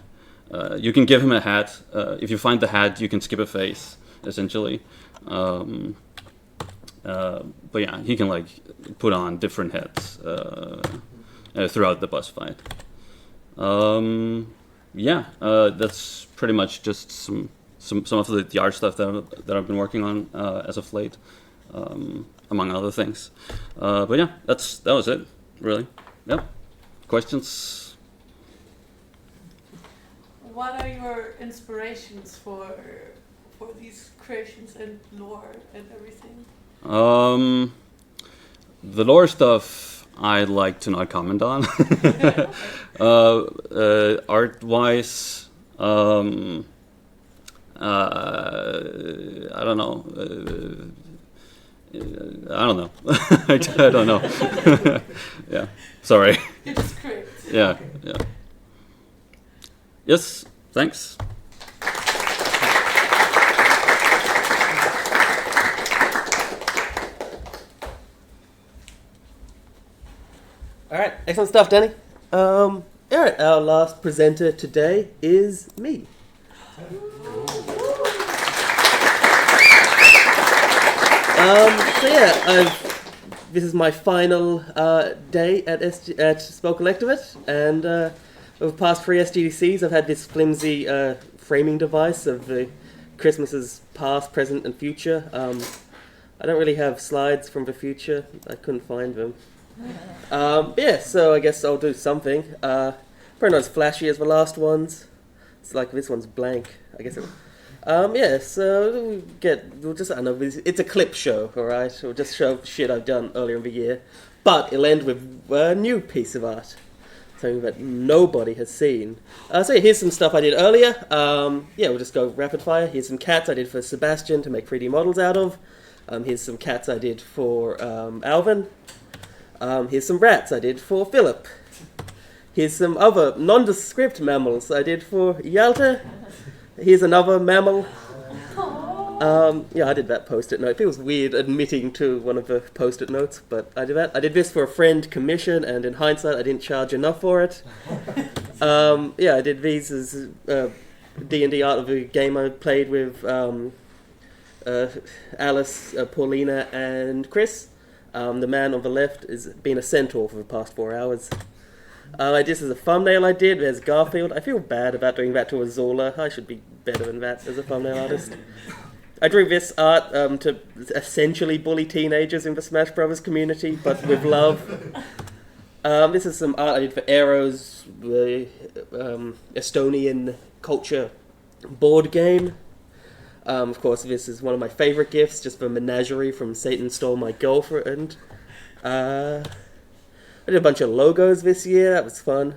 you can give him a hat. If you find the hat, you can skip a phase, essentially. But yeah, he can like put on different hats throughout the boss fight. That's pretty much just some of the art stuff that I've been working on as of late, among other things. But yeah, that was it, really. Yep. Questions? What are your inspirations for these creations and lore and everything? The lore stuff I'd like to not comment on. Art-wise, I don't know. I don't know. I don't know. Yeah, sorry. You're just great. Yeah, Okay. yeah. Yes, thanks. All right, excellent stuff, Dani. All right, our last presenter today is me. This is my final day at Spelkollektivet, and over the past 3 SGDCs, I've had this flimsy framing device of the Christmases past, present, and future. I don't really have slides from the future. I couldn't find them. So I guess I'll do something. Probably not as flashy as the last ones. It's like this one's blank. I guess it. So it's a clip show, all right? We'll just show shit I've done earlier in the year, but it'll end with a new piece of art, something that nobody has seen. Here's some stuff I did earlier. We'll just go rapid fire. Here's some cats I did for Sebastian to make 3D models out of. Here's some cats I did for Alvin. Here's some rats I did for Philip. Here's some other nondescript mammals I did for Yalta. Here's another mammal. I did that post-it note. It feels weird admitting to one of the post-it notes, but I did that. I did this for a friend commission, and in hindsight, I didn't charge enough for it. I did these as D&D art of a game I played with Alice, Paulina, and Chris. The man on the left is being a centaur for the past 4 hours. This is a thumbnail I did. There's Garfield. I feel bad about doing that to Azula. I should be better than that as a thumbnail artist. I drew this art to essentially bully teenagers in the Smash Brothers community, but with love. This is some art I did for Arrows, the Estonian culture board game. Of course, this is one of my favorite gifts, just the menagerie from Satan Stole My Girlfriend. I did a bunch of logos this year. That was fun.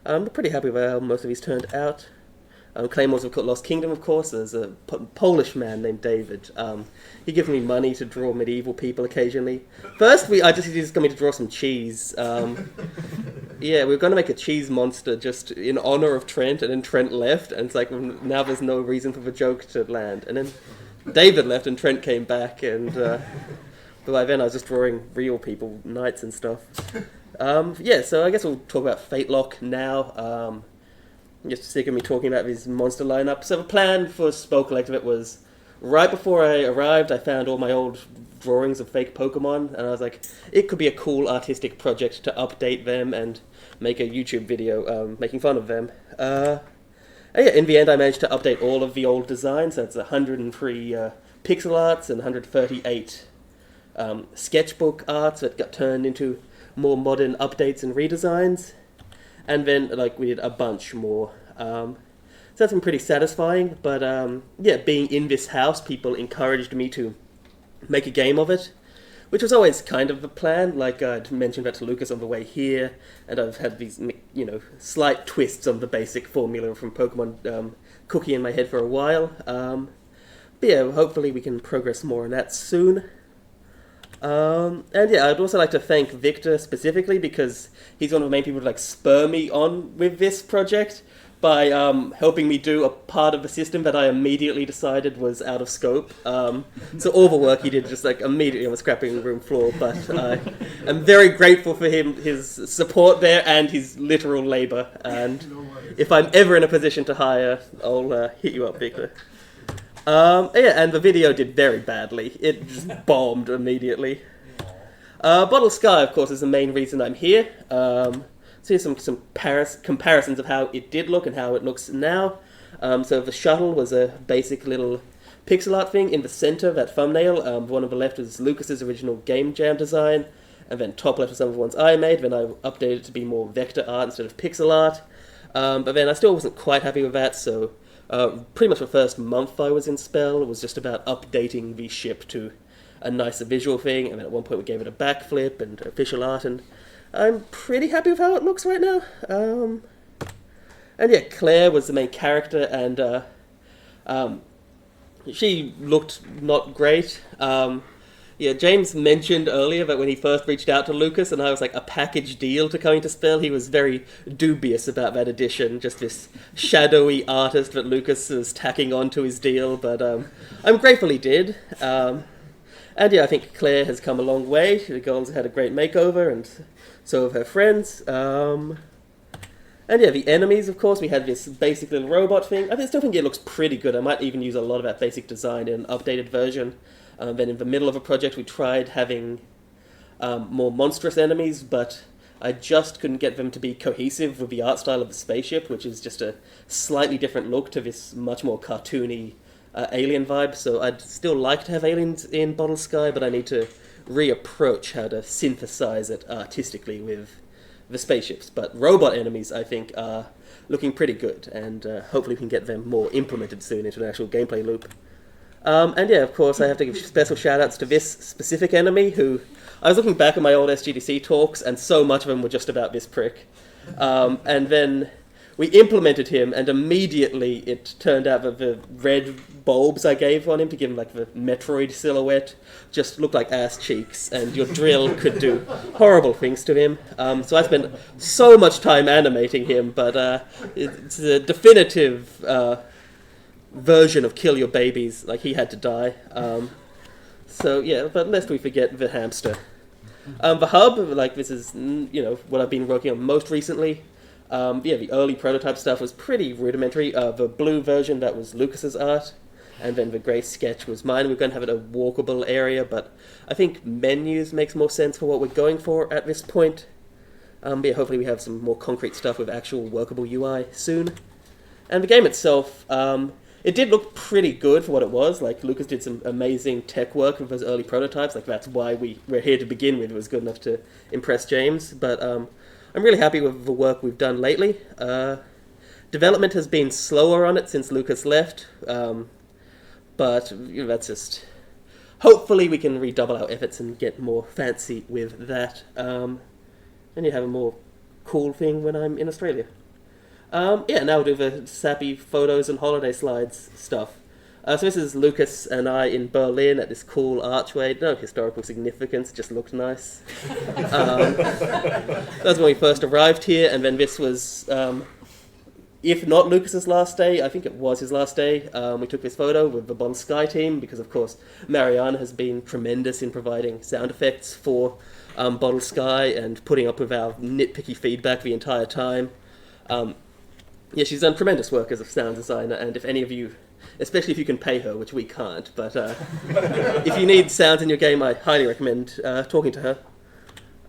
I'm pretty happy with how most of these turned out. Claymores of Lost Kingdom, of course. There's a Polish man named David. He gives me money to draw medieval people occasionally. First, he just got me to draw some cheese. We were going to make a cheese monster just in honor of Trent, and then Trent left, and it's like, now there's no reason for the joke to land. And then David left, and Trent came back, and but by then I was just drawing real people, knights and stuff. So I guess we'll talk about Fatelock now. Just sick of me talking about this monster lineup. So the plan for Spelkollektivet was right before I arrived, I found all my old drawings of fake Pokemon, and I was like, it could be a cool artistic project to update them and make a YouTube video making fun of them. And yeah, in the end, I managed to update all of the old designs. That's 103 pixel arts and 138 sketchbook arts that got turned into more modern updates and redesigns. And then, like, we did a bunch more. So that's been pretty satisfying. But yeah, being in this house, people encouraged me to make a game of it, which was always kind of the plan. Like, I'd mentioned that to Lucas on the way here, and I've had these, you know, slight twists on the basic formula from Pokemon Cookie in my head for a while. But yeah, hopefully we can progress more on that soon. And yeah, I'd also like to thank Victor specifically, because he's one of the main people to like spur me on with this project by helping me do a part of the system that I immediately decided was out of scope. So all the work he did just like immediately on the scrapping room floor, but I'm very grateful for his support there and his literal labor. And if I'm ever in a position to hire, I'll hit you up, Victor. Yeah, and the video did very badly. It just bombed immediately. Bottle Sky, of course, is the main reason I'm here. So here's some comparisons of how it did look and how it looks now. So the shuttle was a basic little pixel art thing in the center, that thumbnail. The one on the left is Lucas's original Game Jam design, and then top left are some of the ones I made. Then I updated it to be more vector art instead of pixel art. But then I still wasn't quite happy with that, so pretty much the first month I was in Spell was just about updating the ship to a nicer visual thing, and then at one point we gave it a backflip and official art, and I'm pretty happy with how it looks right now. And yeah, Claire was the main character, and she looked not great. Yeah, James mentioned earlier that when he first reached out to Lucas and I was like a package deal to coming to Spell, he was very dubious about that edition, just this shadowy artist that Lucas was tacking onto his deal, but I'm grateful he did. And yeah, I think Claire has come a long way. The girls had a great makeover, and so have her friends. And yeah, the enemies, of course, we had this basic little robot thing. I still think it looks pretty good. I might even use a lot of that basic design in an updated version. Then in the middle of a project, we tried having more monstrous enemies, but I just couldn't get them to be cohesive with the art style of the spaceship, which is just a slightly different look to this much more cartoony alien vibe. So I'd still like to have aliens in Bottle Sky, but I need to reapproach how to synthesize it artistically with the spaceships. But robot enemies, I think, are looking pretty good, and hopefully we can get them more implemented soon into an actual gameplay loop. And yeah, of course, I have to give special shout-outs to this specific enemy, who I was looking back at my old SGDC talks, and so much of them were just about this prick. And then we implemented him, and immediately it turned out that the red bulbs I gave on him to give him like the Metroid silhouette just looked like ass cheeks, and your drill could do horrible things to him. So I spent so much time animating him, but it's a definitive version of Kill Your Babies. Like, he had to die. So yeah, but lest we forget the hamster. The hub, like, this is, you know, what I've been working on most recently. Yeah, the early prototype stuff was pretty rudimentary. The blue version, that was Lucas's art, and then the grey sketch was mine. We're going to have it a walkable area, but I think menus makes more sense for what we're going for at this point. But yeah, hopefully we have some more concrete stuff with actual workable UI soon. And the game itself, it did look pretty good for what it was. Like, Lucas did some amazing tech work with those early prototypes. Like, that's why we're here to begin with. It was good enough to impress James. But I'm really happy with the work we've done lately. Development has been slower on it since Lucas left. But you know, that's just... Hopefully we can redouble our efforts and get more fancy with that. And you have a more cool thing when I'm in Australia. Yeah, now we'll do the sappy photos and holiday slides stuff. So this is Lucas and I in Berlin at this cool archway. No historical significance, just looked nice. That was when we first arrived here, and then this was, if not Lucas's last day, I think it was his last day. We took this photo with the Bottle Sky team because, of course, Marianne has been tremendous in providing sound effects for Bottle Sky and putting up with our nitpicky feedback the entire time. Yeah, she's done tremendous work as a sound designer, and if any of you especially if you can pay her, which we can't. But if you need sounds in your game, I highly recommend talking to her.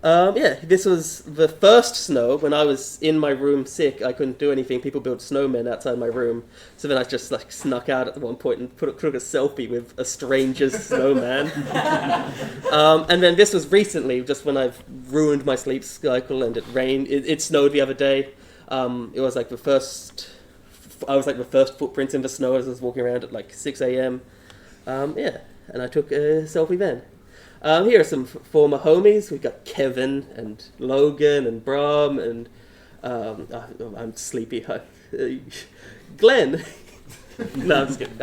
Yeah, this was the first snow. When I was in my room sick, I couldn't do anything. People built snowmen outside my room. So then I just like snuck out at one point and took a selfie with a stranger's snowman. And then this was recently, just when I've ruined my sleep cycle and it rained. It snowed the other day. It was like the first footprints in the snow as I was walking around at like 6 a.m. Yeah, and I took a selfie then. Here are some former homies. We've got Kevin and Logan and Brom and I'm sleepy. Glenn. No, I'm just kidding.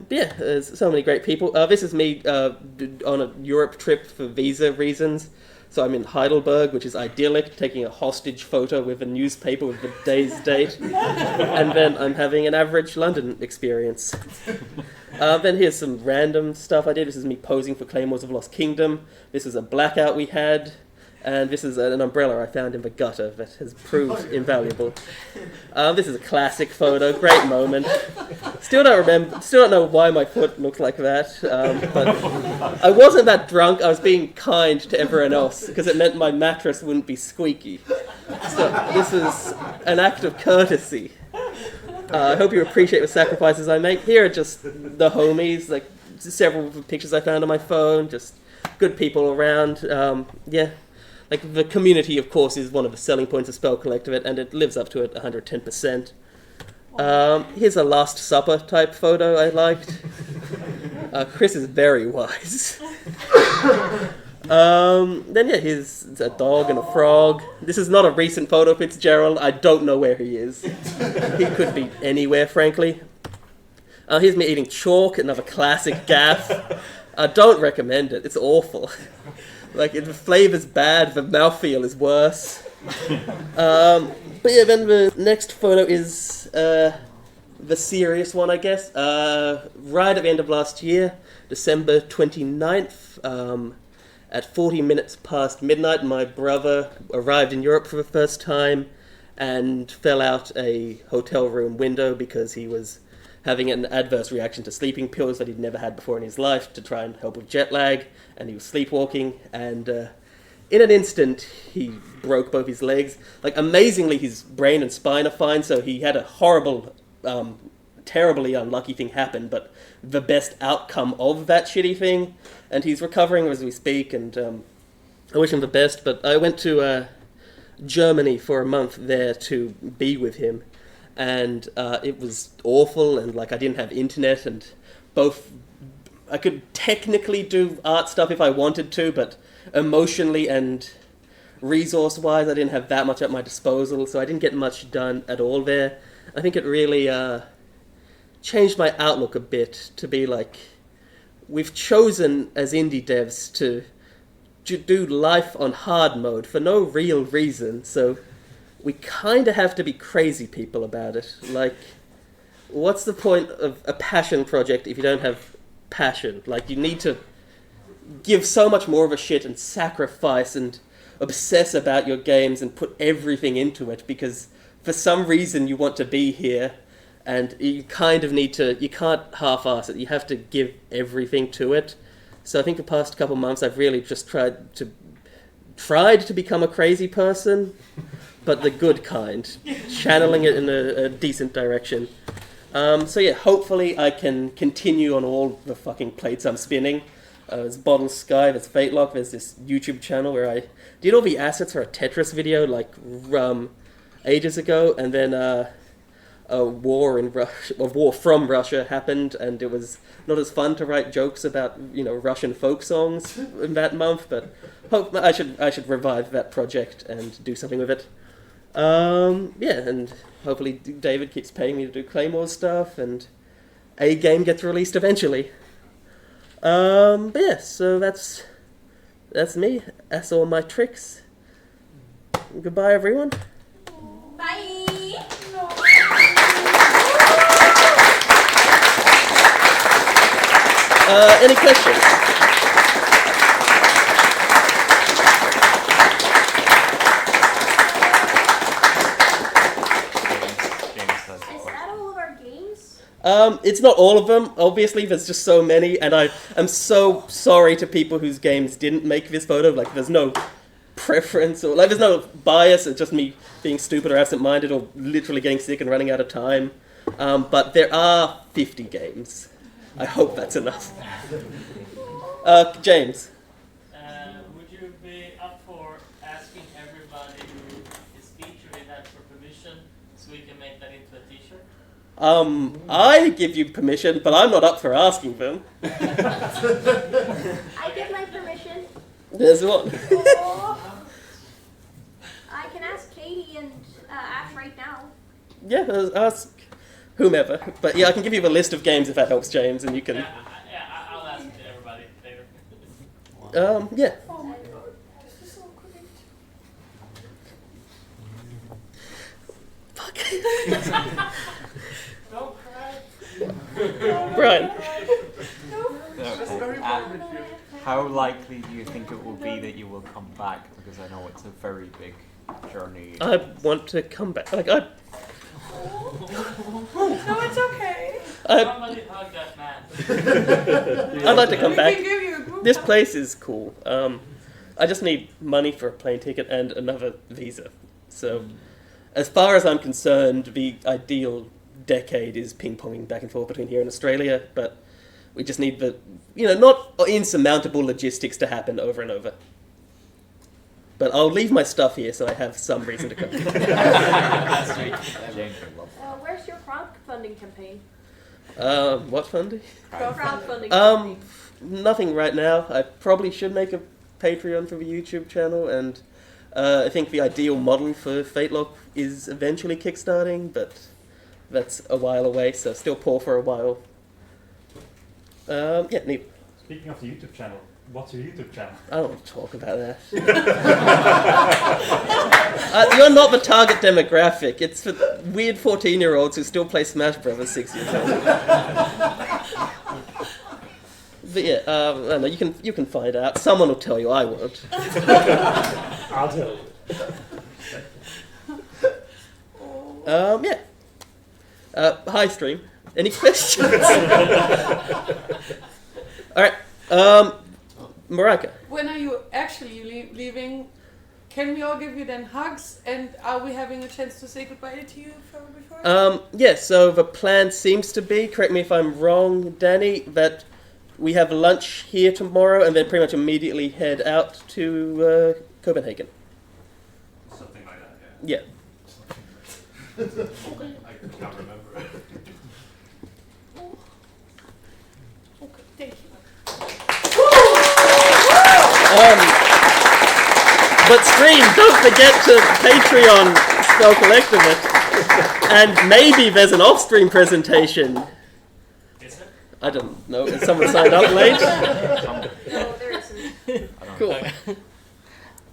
Yeah, there's so many great people. This is me on a Europe trip for visa reasons. So I'm in Heidelberg, which is idyllic, taking a hostage photo with a newspaper with the day's date. And then I'm having an average London experience. Then here's some random stuff I did. This is me posing for Claymores of Lost Kingdom. This is a blackout we had. And this is an umbrella I found in the gutter that has proved invaluable. This is a classic photo, great moment. Still don't know why my foot looked like that. But I wasn't that drunk. I was being kind to everyone else because it meant my mattress wouldn't be squeaky. So this is an act of courtesy. I hope you appreciate the sacrifices I make. Here are just the homies, like several of the pictures I found on my phone, just good people around. Yeah. Like, the community, of course, is one of the selling points of Spelkollektivet, and it lives up to it 110%. Here's a Last Supper type photo I liked. Chris is very wise. Then, yeah, here's a dog and a frog. This is not a recent photo of Fitzgerald. I don't know where he is. He could be anywhere, frankly. Here's me eating chalk, another classic gaff. I don't recommend it. It's awful. Like, the flavor's bad, the mouthfeel is worse. But yeah, then the next photo is the serious one, I guess. Right at the end of last year, December 29th, at 40 minutes past midnight, my brother arrived in Europe for the first time and fell out a hotel room window because he was having an adverse reaction to sleeping pills that he'd never had before in his life to try and help with jet lag, and he was sleepwalking, and in an instant he broke both his legs. Like, amazingly, his brain and spine are fine, so he had a horrible, terribly unlucky thing happen, but the best outcome of that shitty thing, and he's recovering as we speak, and I wish him the best. But I went to Germany for a month there to be with him, and it was awful, and like I didn't have internet, and I could technically do art stuff if I wanted to, but emotionally and resource-wise I didn't have that much at my disposal, so I didn't get much done at all there. I think it really changed my outlook a bit to be like, we've chosen as indie devs to do life on hard mode for no real reason, so we kind of have to be crazy people about it. Like, what's the point of a passion project if you don't have passion? Like, you need to give so much more of a shit and sacrifice and obsess about your games and put everything into it because for some reason you want to be here, and you kind of need to, you can't half-ass it, you have to give everything to it. So I think the past couple months I've really just tried to become a crazy person, but the good kind, channeling it in a decent direction. So yeah, hopefully I can continue on all the fucking plates I'm spinning. There's Bottle Sky, there's Fate Lock, there's this YouTube channel where I did all the assets for a Tetris video like ages ago, and then a war from Russia happened, and it was not as fun to write jokes about, you know, Russian folk songs in that month, but I should revive that project and do something with it. Yeah, and hopefully David keeps paying me to do Claymore stuff, and a game gets released eventually. But yeah, so that's me. That's all my tricks. Goodbye, everyone. Bye. Any questions? James says It's not all of them. Obviously, there's just so many, and I am so sorry to people whose games didn't make this photo. Like, there's no preference or there's no bias. It's just me being stupid or absent-minded or literally getting sick and running out of time. But there are 50 games. I hope that's enough. James. Would you be up for asking everybody who is featured in that for permission so we can make that into a t-shirt? I give you permission, but I'm not up for asking them. I give my permission. There's one. I can ask Katie and Ash right now. Yeah, ask whomever. But yeah, I can give you the list of games if that helps, James, and you can... Yeah, I'll ask everybody later. Yeah. Oh my god, this is so great. Don't cry. Brian. How likely do you think it will be that you will come back? Because I know it's a very big journey. I want to come back. Like, No, it's okay. Somebody hug that man. I'd like to come We back. can give you a group This hug. place is cool. I just need money for a plane ticket and another visa. So, as far as I'm concerned, the ideal decade is ping-ponging back and forth between here and Australia, but we just need the, not insurmountable logistics to happen over and over. But I'll leave my stuff here so I have some reason to come. Where's your crowdfunding campaign? What funding? Crowdfunding campaign. Nothing right now. I probably should make a Patreon for the YouTube channel, and I think the ideal model for Fatelock is eventually kickstarting, but that's a while away, so still poor for a while. Yeah, neat. Speaking of the YouTube channel, what's your YouTube channel? I don't want to talk about that. You're not the target demographic. It's for weird 14-year-olds who still play Smash Brothers 6 years old. But yeah, I don't know, you can find out. Someone will tell you. I won't. I'll tell you. Yeah. Hi, stream. Any questions? All right. Marika. When are you actually leaving? Can we all give you then hugs? And are we having a chance to say goodbye to you before? Yeah, so the plan seems to be, correct me if I'm wrong, Dani, that we have lunch here tomorrow and then pretty much immediately head out to Copenhagen. Something like that, Yeah. I can't remember. Okay, thank you. But stream, don't forget to Patreon Spelkollektivet, and maybe there's an off-stream presentation. Is it? I don't know. Is someone signed up late? No, there isn't. Cool.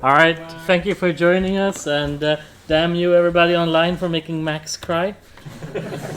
All right, thank you for joining us, and damn you everybody online for making Max cry.